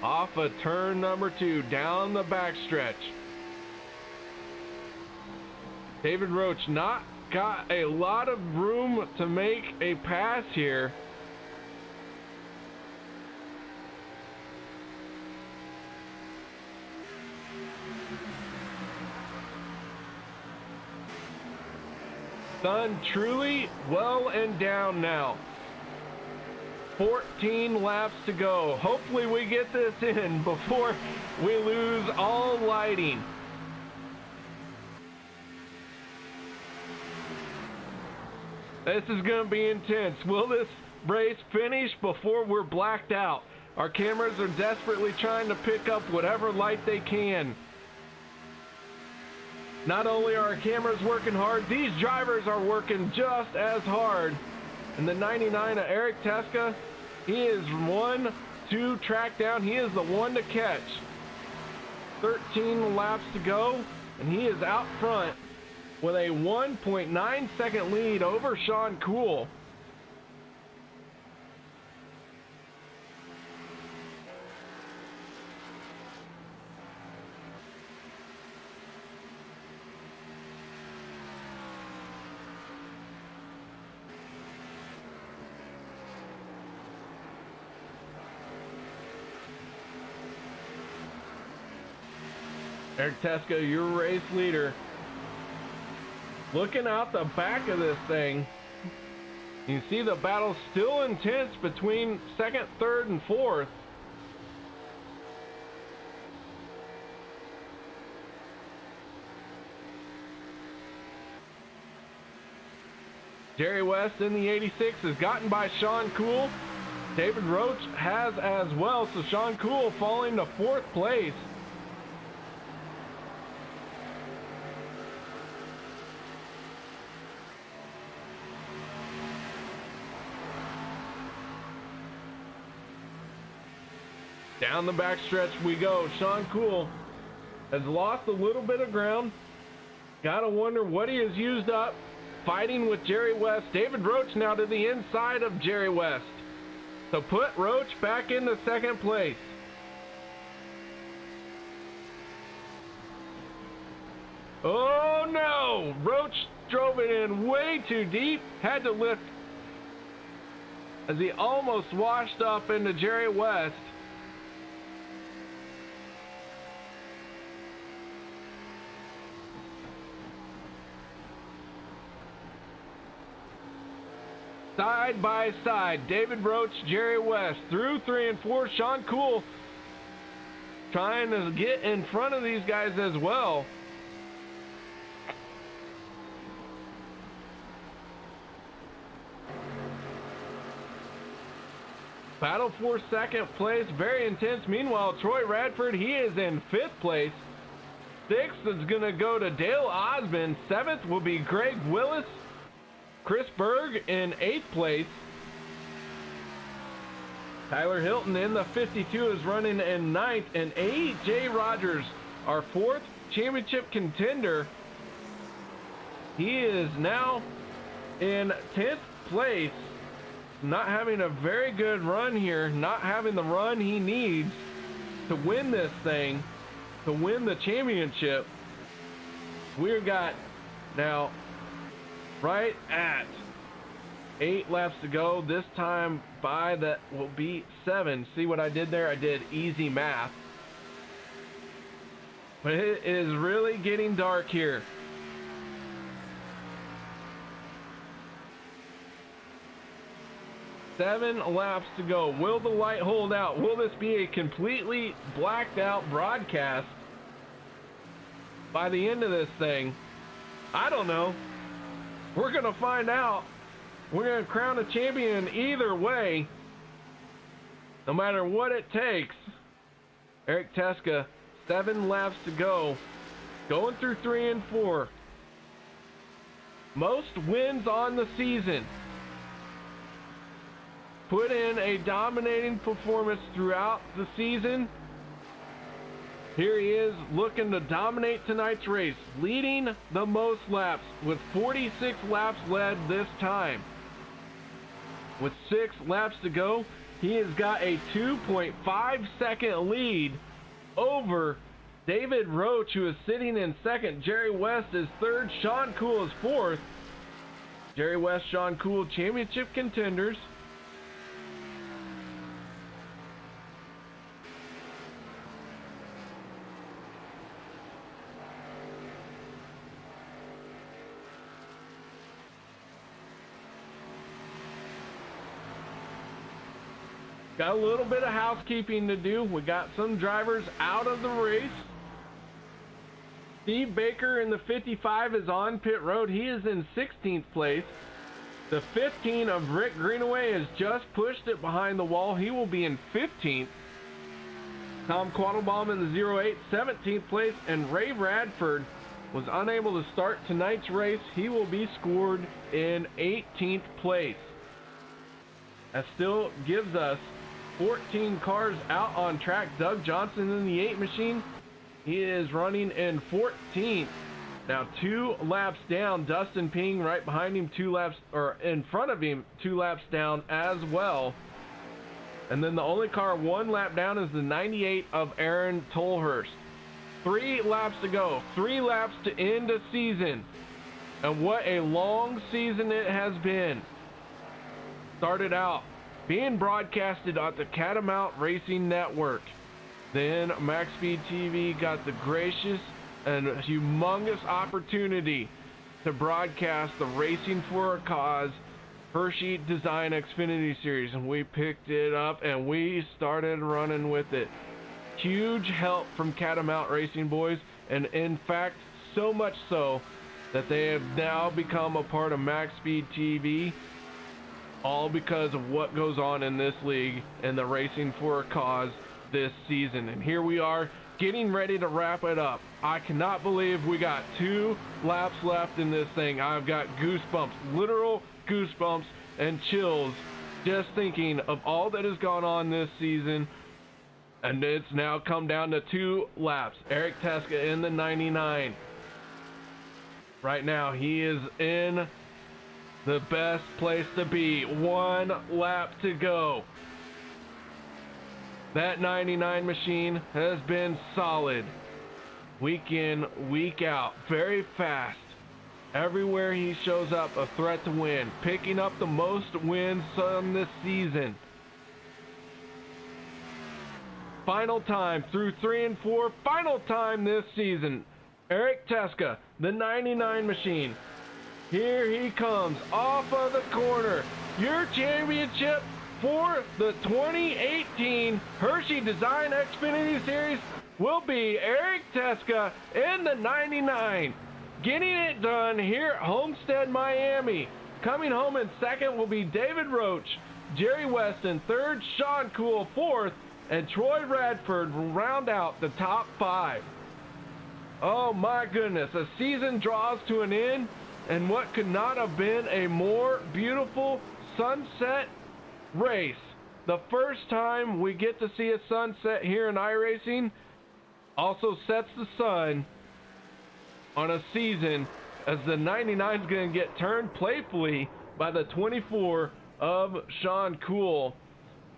Off of turn number 2, down the backstretch. David Roach not got a lot of room to make a pass here. Sun truly well and down now. 14 laps to go. Hopefully we get this in before we lose all lighting. This is going to be intense. Will this race finish before we're blacked out? Our cameras are desperately trying to pick up whatever light they can. Not only are our cameras working hard, these drivers are working just as hard. And the 99 of Erik Teske, he is 1-2 track down. He is the one to catch. 13 laps to go, and he is out front with a 1.9 second lead over Shawn Cool. Erik Teske, your race leader. Looking out the back of this thing, you see the battle still intense between second, third, and fourth. Jerry West in the 86 has gotten by Shawn Cool. David Roach has as well, so Shawn Cool falling to fourth place. Down the backstretch we go. Shawn Cool has lost a little bit of ground. Gotta wonder what he has used up fighting with Jerry West. David Roach now to the inside of Jerry West. So put Roach back into second place. Oh no! Roach drove it in way too deep. Had to lift as he almost washed up into Jerry West. Side by side, David Roach, Jerry West through 3 and 4. Shawn Cool trying to get in front of these guys as well. Battle for second place, very intense. Meanwhile, Troy Radford, he is in 5th place. 6th is going to go to Dale Osmond. 7th will be Greg Willis. Chris Berg in 8th place. Tyler Hilton in the 52 is running in 9th. And A.J. Rogers, our 4th championship contender, he is now in 10th place. Not having a very good run here. Not having the run he needs to win this thing, to win the championship. We've got now right at 8 laps to go. This time by that will be 7. See what I did there? I did easy math. But it is really getting dark here. Seven laps to go. Will the light hold out? Will this be a completely blacked out broadcast by the end of this thing? I don't know. We're going to find out. We're going to crown a champion either way, no matter what it takes. Erik Teske, 7 laps to go. Going through 3 and 4. Most wins on the season. Put in a dominating performance throughout the season. Here he is looking to dominate tonight's race, leading the most laps with 46 laps led this time. With 6 laps to go, he has got a 2.5 second lead over David Roach, who is sitting in 2nd. Jerry West is 3rd. Shawn Cool is 4th. Jerry West, Shawn Cool, championship contenders. Got a little bit of housekeeping to do. We got some drivers out of the race. Steve Baker in the 55 is on pit road. He is in 16th place. The 15 of Rick Greenaway has just pushed it behind the wall. He will be in 15th. Tom Quattlebaum in the 08, 17th place, and Ray Radford was unable to start tonight's race. He will be scored in 18th place. That still gives us 14 cars out on track. Doug Johnson in the 8 machine. He is running in 14th. Now 2 laps down. Dustin Ping right behind him, 2 laps, or in front of him, 2 laps down as well. And then the only car 1 lap down is the 98 of Aaron Tolhurst. 3 laps to go. 3 laps to end the season. And what a long season it has been. Started out being broadcasted on the Catamount Racing Network. Then MaxSpeedTV got the gracious and humongous opportunity to broadcast the Racing for a Cause Hershey Design Xfinity Series, and we picked it up and we started running with it. Huge help from Catamount Racing boys, and in fact, so much so that they have now become a part of MaxSpeedTV, all because of what goes on in this league and the Racing for a Cause this season. And here we are getting ready to wrap it up. I cannot believe we got 2 laps left in this thing. I've got goosebumps, literal goosebumps and chills just thinking of all that has gone on this season. And it's now come down to 2 laps. Erik Teske in the 99. Right now he is in the best place to be. 1 lap to go. That 99 machine has been solid. Week in, week out. Very fast. Everywhere he shows up, a threat to win. Picking up the most wins on this season. Final time through 3 and 4. Final time this season. Erik Teske, the 99 machine. Here he comes off of the corner. Your championship for the 2018 Hershey Design Xfinity Series will be Erik Teske in the 99. Getting it done here at Homestead, Miami. Coming home in second will be David Roach. Jerry Weston third, Shawn Cool fourth, and Troy Radford will round out the top 5. Oh my goodness, a season draws to an end, and what could not have been a more beautiful sunset race. The first time we get to see a sunset here in iRacing also sets the sun on a season, as the 99 is going to get turned playfully by the 24 of Shawn Cool.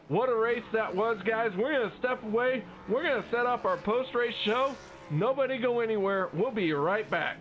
What a race that was, guys. We're going to step away. We're going to set up our post-race show. Nobody go anywhere. We'll be right back.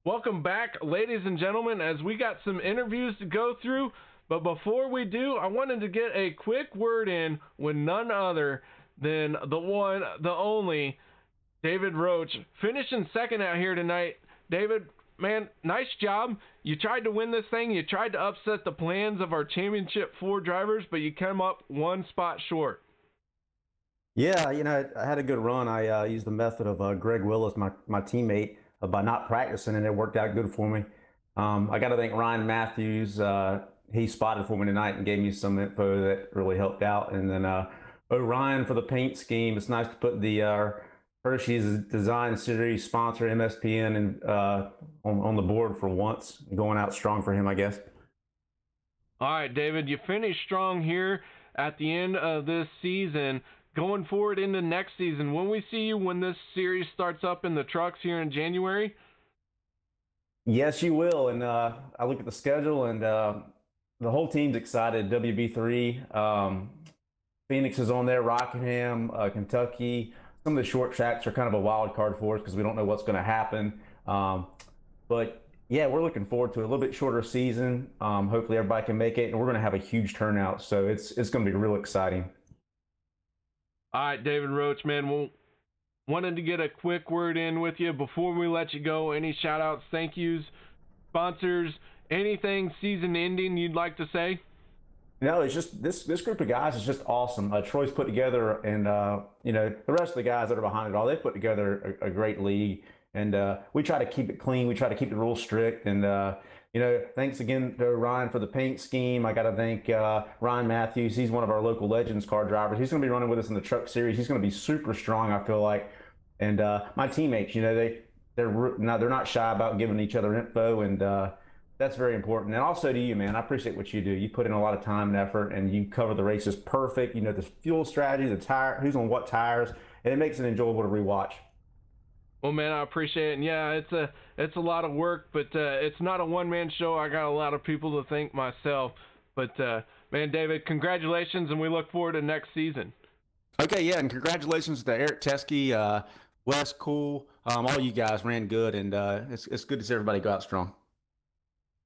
Welcome back, ladies and gentlemen, as we got some interviews to go through. But before we do, I wanted to get a quick word in with none other than the one, the only, David Roach, finishing second out here tonight. David, man, nice job. You tried to win this thing. You tried to upset the plans of our Championship 4 drivers, but you came up one spot short. Yeah, I had a good run. I used the method of Greg Willis, my teammate, by not practicing, and it worked out good for me. I got to thank Ryan Matthews. He spotted for me tonight and gave me some info that really helped out. And then Ryan for the paint scheme. It's nice to put the Hershy's Design Series sponsor, MSPN, and on the board for once, going out strong for him, I guess. All right, David, you finished strong here at the end of this season. Going forward into next season, when we see you when this series starts up in the trucks here in January? Yes, you will. And I look at the schedule, and the whole team's excited. WB3, Phoenix is on there, Rockingham, Kentucky. Some of the short tracks are kind of a wild card for us because we don't know what's going to happen. But yeah, we're looking forward to a little bit shorter season. Hopefully everybody can make it, and we're going to have a huge turnout. So it's going to be real exciting. All right, David Roach, man, wanted to get a quick word in with you before we let you go. Any shout outs, thank yous, sponsors, anything season ending you'd like to say? No, it's just this group of guys is just awesome. Troy's put together, and the rest of the guys that are behind it all, they put together a great league, and we try to keep it clean. We try to keep the rules strict, and thanks again to Ryan for the paint scheme. I got to thank Ryan Matthews. He's one of our local Legends car drivers. He's going to be running with us in the truck series. He's going to be super strong, I feel like. And my teammates, they're not shy about giving each other info, and that's very important. And also to you, man, I appreciate what you do. You put in a lot of time and effort, and you cover the races perfect. The fuel strategy, the tire, who's on what tires, and it makes it enjoyable to rewatch. Well, man, I appreciate it. And yeah, it's a lot of work, but it's not a one-man show. I got a lot of people to thank myself. But, man, David, congratulations, and we look forward to next season. Okay, yeah, and congratulations to Erik Teske, Wes Cool. All you guys ran good, and it's good to see everybody go out strong.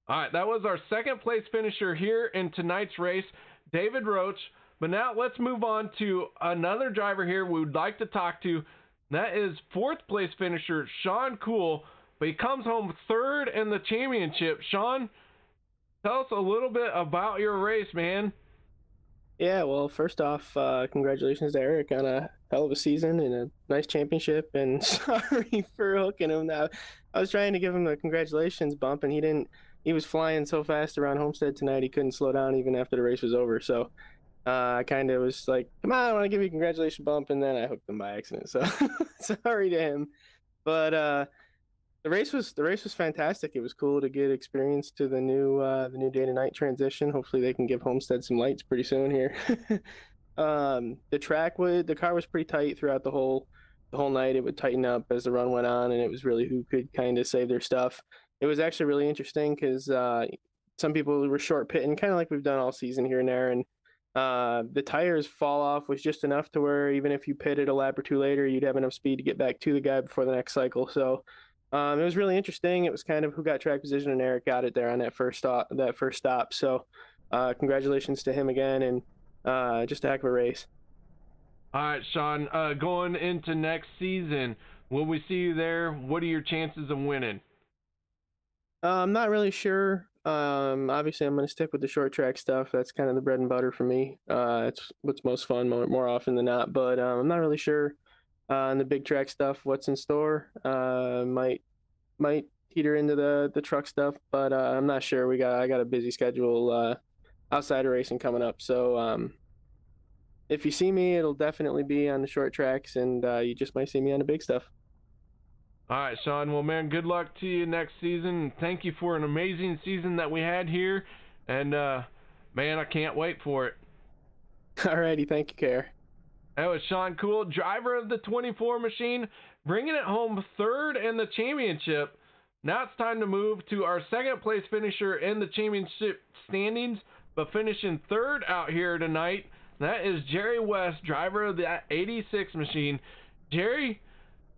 All right, that was our second place finisher here in tonight's race, David Roach. But now let's move on to another driver here we would like to talk to. That is fourth place finisher Shawn Cool, but he comes home third in the championship. Shawn, tell us a little bit about your race, man. Yeah, well, first off, congratulations to Erik on a hell of a season and a nice championship. And sorry for hooking him. Now, I was trying to give him a congratulations bump, and he didn't. He was flying so fast around Homestead tonight, he couldn't slow down even after the race was over. So I kind of was like, come on, I want to give you a congratulations bump, and then I hooked him by accident. So sorry to him. But the race was fantastic. It was cool to get experience to the new day to night transition. Hopefully they can give Homestead some lights pretty soon here. The car was pretty tight throughout the whole night. It would tighten up as the run went on, and it was really who could kind of save their stuff. It was actually really interesting because some people were short pitting, kind of like we've done all season here and there, and the tires fall off was just enough to where even if you pitted a lap or two later, you'd have enough speed to get back to the guy before the next cycle. So it was really interesting. It was kind of who got track position, and Erik got it there on that first stop. So congratulations to him again, and just a heck of a race. All right, Shawn, going into next season, will we see you there? What are your chances of winning? I'm not really sure. Obviously, I'm going to stick with the short track stuff. That's kind of the bread and butter for me. It's what's most fun more often than not. But I'm not really sure on the big track stuff what's in store. Might teeter into the truck stuff, but I'm not sure. I got a busy schedule outside of racing coming up. So if you see me, it'll definitely be on the short tracks, and you just might see me on the big stuff. All right, Shawn. Well, man, good luck to you next season. Thank you for an amazing season that we had here. And, man, I can't wait for it. All righty. Thank you, Care. That was Shawn Cool, driver of the 24 machine, bringing it home third in the championship. Now it's time to move to our second place finisher in the championship standings, but finishing third out here tonight. That is Jerry West, driver of the 86 machine. Jerry,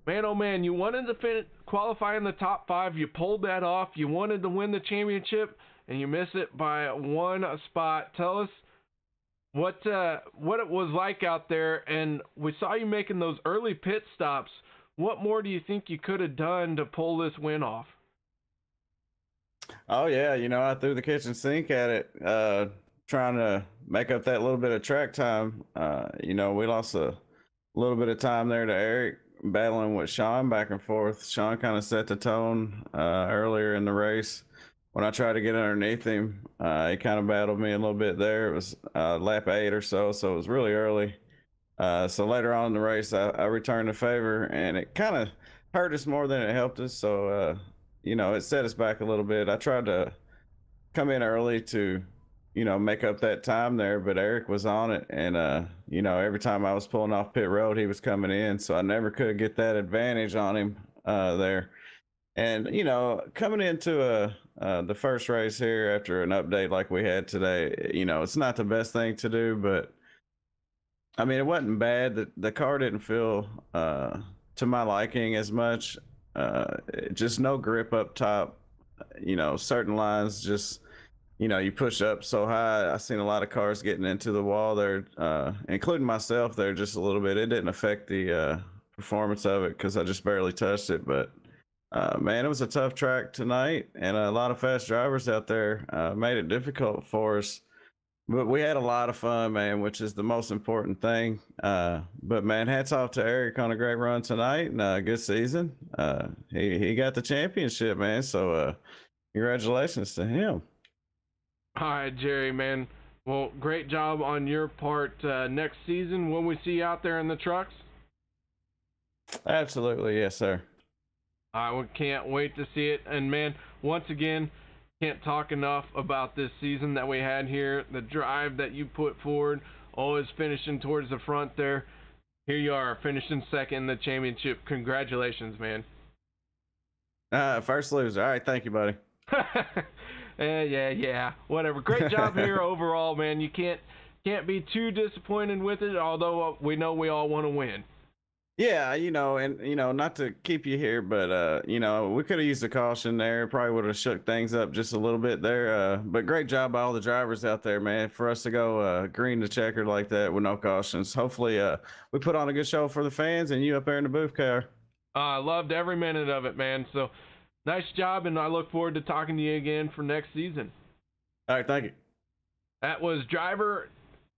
man, oh man, you wanted to qualify in the top 5. You pulled that off. You wanted to win the championship. and you miss it by one spot. Tell us what it was like out there, and we saw you making those early pit stops. What more do you think you could have done to pull this win off? Oh yeah, I threw the kitchen sink at it, trying to make up that little bit of track time. We lost a little bit of time there to Erik battling with Shawn back and forth. Shawn kind of set the tone earlier in the race. When I tried to get underneath him, he kind of battled me a little bit there. It was lap 8 or so it was really early. So later on in the race, I returned the favor, and it kind of hurt us more than it helped us. So, it set us back a little bit. I tried to come in early to, make up that time there, but Erik was on it. And, every time I was pulling off pit road, he was coming in. So I never could get that advantage on him there. And, coming into the first race here after an update like we had today, it's not the best thing to do, but I mean, it wasn't bad. The car didn't feel to my liking as much. Just no grip up top. Certain lines just, you push up so high. I seen a lot of cars getting into the wall there, including myself there just a little bit. It didn't affect the performance of it because I just barely touched it. But man, it was a tough track tonight, and a lot of fast drivers out there made it difficult for us. But we had a lot of fun, man, which is the most important thing. But man, hats off to Erik on a great run tonight and a good season. He got the championship, man. So congratulations to him. All right, Jerry, man. Well, great job on your part. Next season, when we see you out there in the trucks? Absolutely, yes, sir. I can't wait to see it. And man, once again, can't talk enough about this season that we had here. The drive that you put forward, always finishing towards the front there. Here you are, finishing second in the championship. Congratulations, man. First loser. All right, thank you, buddy. Yeah. Whatever. Great job here overall, man. You can't be too disappointed with it, although we know we all want to win. Yeah, and not to keep you here, but we could have used a caution there. Probably would have shook things up just a little bit there. But great job by all the drivers out there, man. For us to go green to checker like that with no cautions. Hopefully, we put on a good show for the fans and you up there in the booth car. I loved every minute of it, man. So nice job, and I look forward to talking to you again for next season. All right, thank you. That was driver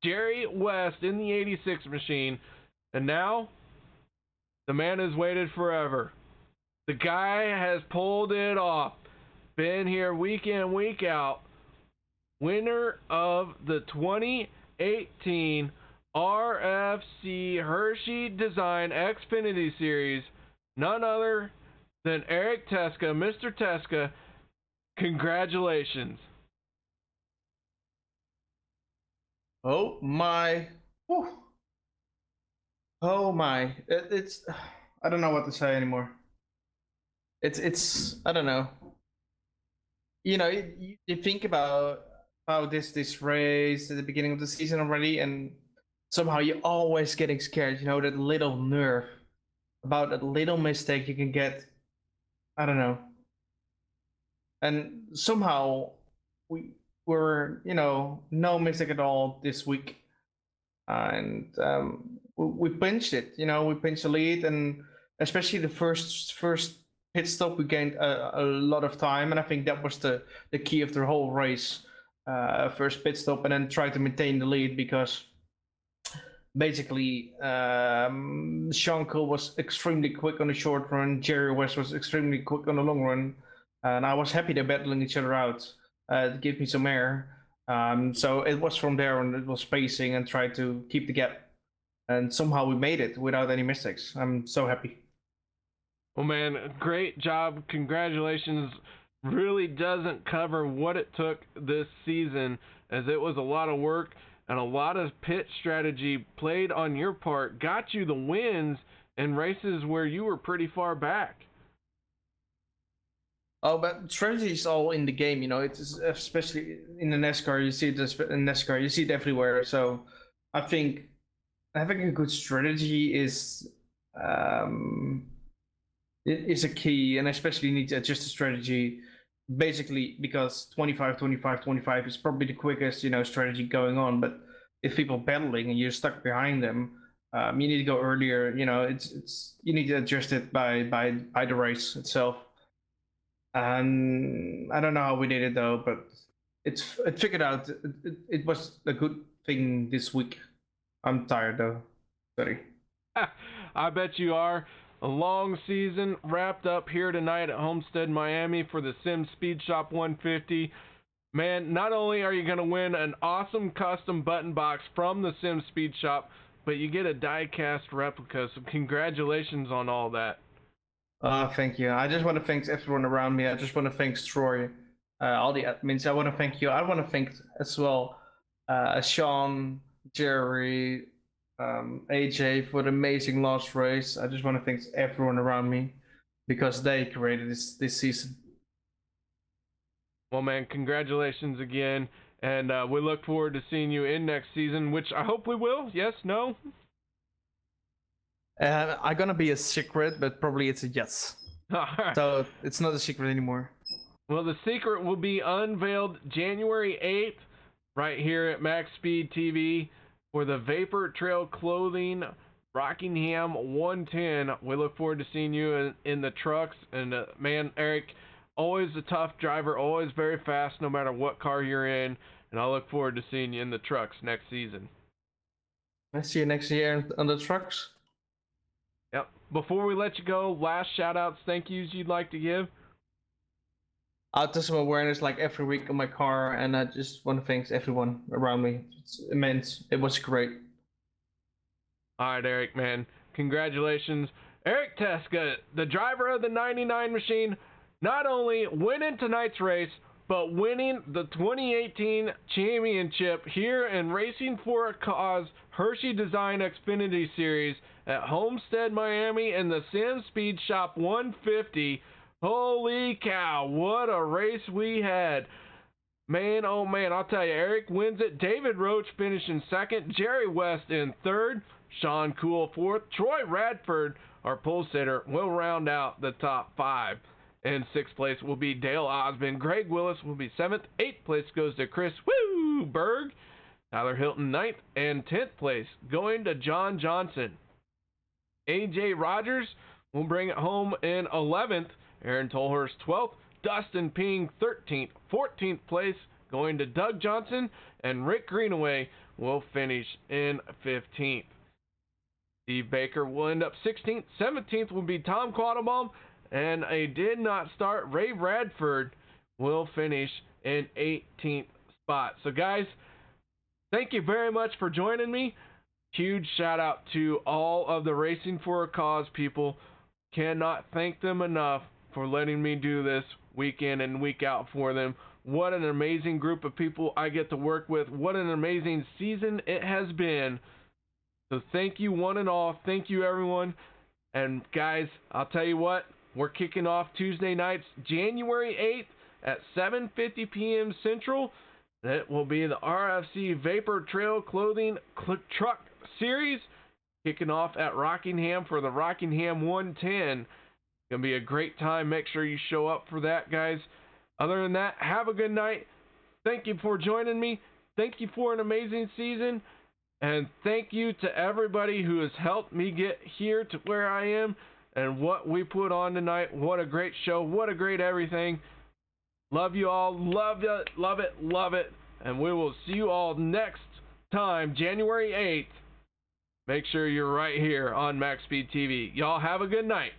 Jerry West in the 86 machine, and now the man has waited forever. The guy has pulled it off. Been here week in, week out. Winner of the 2018 RFC Hershey Design Xfinity Series. None other than Erik Teske. Mr. Teske, congratulations. Oh my. Whew. Oh my, it's I don't know what to say anymore. It's I don't know. You think about this race at the beginning of the season already, and somehow you're always getting scared. That little nerve about that little mistake you can get. I don't know. And somehow we were no mistake at all this week, and we pinched it. We pinched the lead, and especially the first pit stop, we gained a lot of time, and I think that was the key of the whole race. First pit stop, and then try to maintain the lead, because basically Shawn Cool was extremely quick on the short run, Jerry West was extremely quick on the long run, and I was happy they're battling each other out to give me some air. So it was from there on, it was pacing and try to keep the gap. And somehow we made it without any mistakes. I'm so happy. Well, man, great job. Congratulations. Really doesn't cover what it took this season, as it was a lot of work and a lot of pit strategy played on your part. Got you the wins in races where you were pretty far back. Oh, but strategy is all in the game, It's especially in the NASCAR. You see it in NASCAR. You see it everywhere. So I think having a good strategy is a key, and especially you need to adjust the strategy basically because 25, 25, 25 is probably the quickest, strategy going on. But if people battling and you're stuck behind them, you need to go earlier. It's you need to adjust it by the race itself. And I don't know how we did it though, but it figured out. It was a good thing this week. I'm tired though. Sorry. I bet you are. A long season wrapped up here tonight at Homestead, Miami for the Sim Speed Shop 150. Man, not only are you going to win an awesome custom button box from the Sim Speed Shop, but you get a die-cast replica, so congratulations on all that. Thank you. I just want to thank everyone around me. I just want to thank Troy, all the admins. I want to thank you. I want to thank as well Shawn, Jerry, AJ for the amazing last race. I just want to thank everyone around me because they created this season. Well, man, congratulations again, and we look forward to seeing you in next season, which I hope we will. Yes, no? I'm gonna be a secret, but probably it's a yes. Right. So it's not a secret anymore. Well, the secret will be unveiled January 8th right here at MaxSpeedTV for the Vapor Trail Clothing Rockingham 110. We look forward to seeing you in the trucks. And man, Erik, always a tough driver, always very fast no matter what car you're in. And I look forward to seeing you in the trucks next season. I'll see you next year on the trucks. Yep. Before we let you go, last shout-outs, thank yous you'd like to give? Autism awareness like every week on my car, and I just want to thank everyone around me. It's immense. It was great. All right, Erik, man. Congratulations. Erik Teske, the driver of the 99 machine, not only winning tonight's race, but winning the 2018 championship here in Racing for a Cause Hershy Design Xfinity Series at Homestead, Miami in the Sim Speed Shop 150. Holy cow, what a race we had. Man, oh man, I'll tell you, Erik wins it. David Roach finishing second. Jerry West in third. Shawn Cool fourth. Troy Radford, our pole sitter, will round out the top five. In sixth place will be Dale Osmond. Greg Willis will be seventh. Eighth place goes to Chris Berg. Tyler Hilton ninth. And 10th place going to John Johnson. AJ Rogers will bring it home in 11th. Aaron Tolhurst 12th. Dustin Ping 13th. 14th place going to Doug Johnson. And Rick Greenaway will finish in 15th. Steve Baker will end up 16th. 17th will be Tom Quattlebaum. And a did not start, Ray Radford, will finish in 18th spot. So guys, thank you very much for joining me. Huge shout out to all of the Racing for a Cause people. Cannot thank them enough for letting me do this week in and week out for them. What an amazing group of people I get to work with. What an amazing season it has been. So thank you one and all. Thank you everyone. And guys, I'll tell you what, we're kicking off Tuesday nights, January 8th at 7:50 p.m. Central. That will be the RFC Vapor Trail Clothing Truck Series, kicking off at Rockingham for the Rockingham 110. Gonna be a great time. Make sure you show up for that, guys. Other than that, have a good night. Thank you for joining me. Thank you for an amazing season. And thank you to everybody who has helped me get here to where I am and what we put on tonight. What a great show. What a great everything. Love you all. Love it, love it, love it. And we will see you all next time, January 8th. Make sure you're right here on MaxSpeedTV. Y'all have a good night.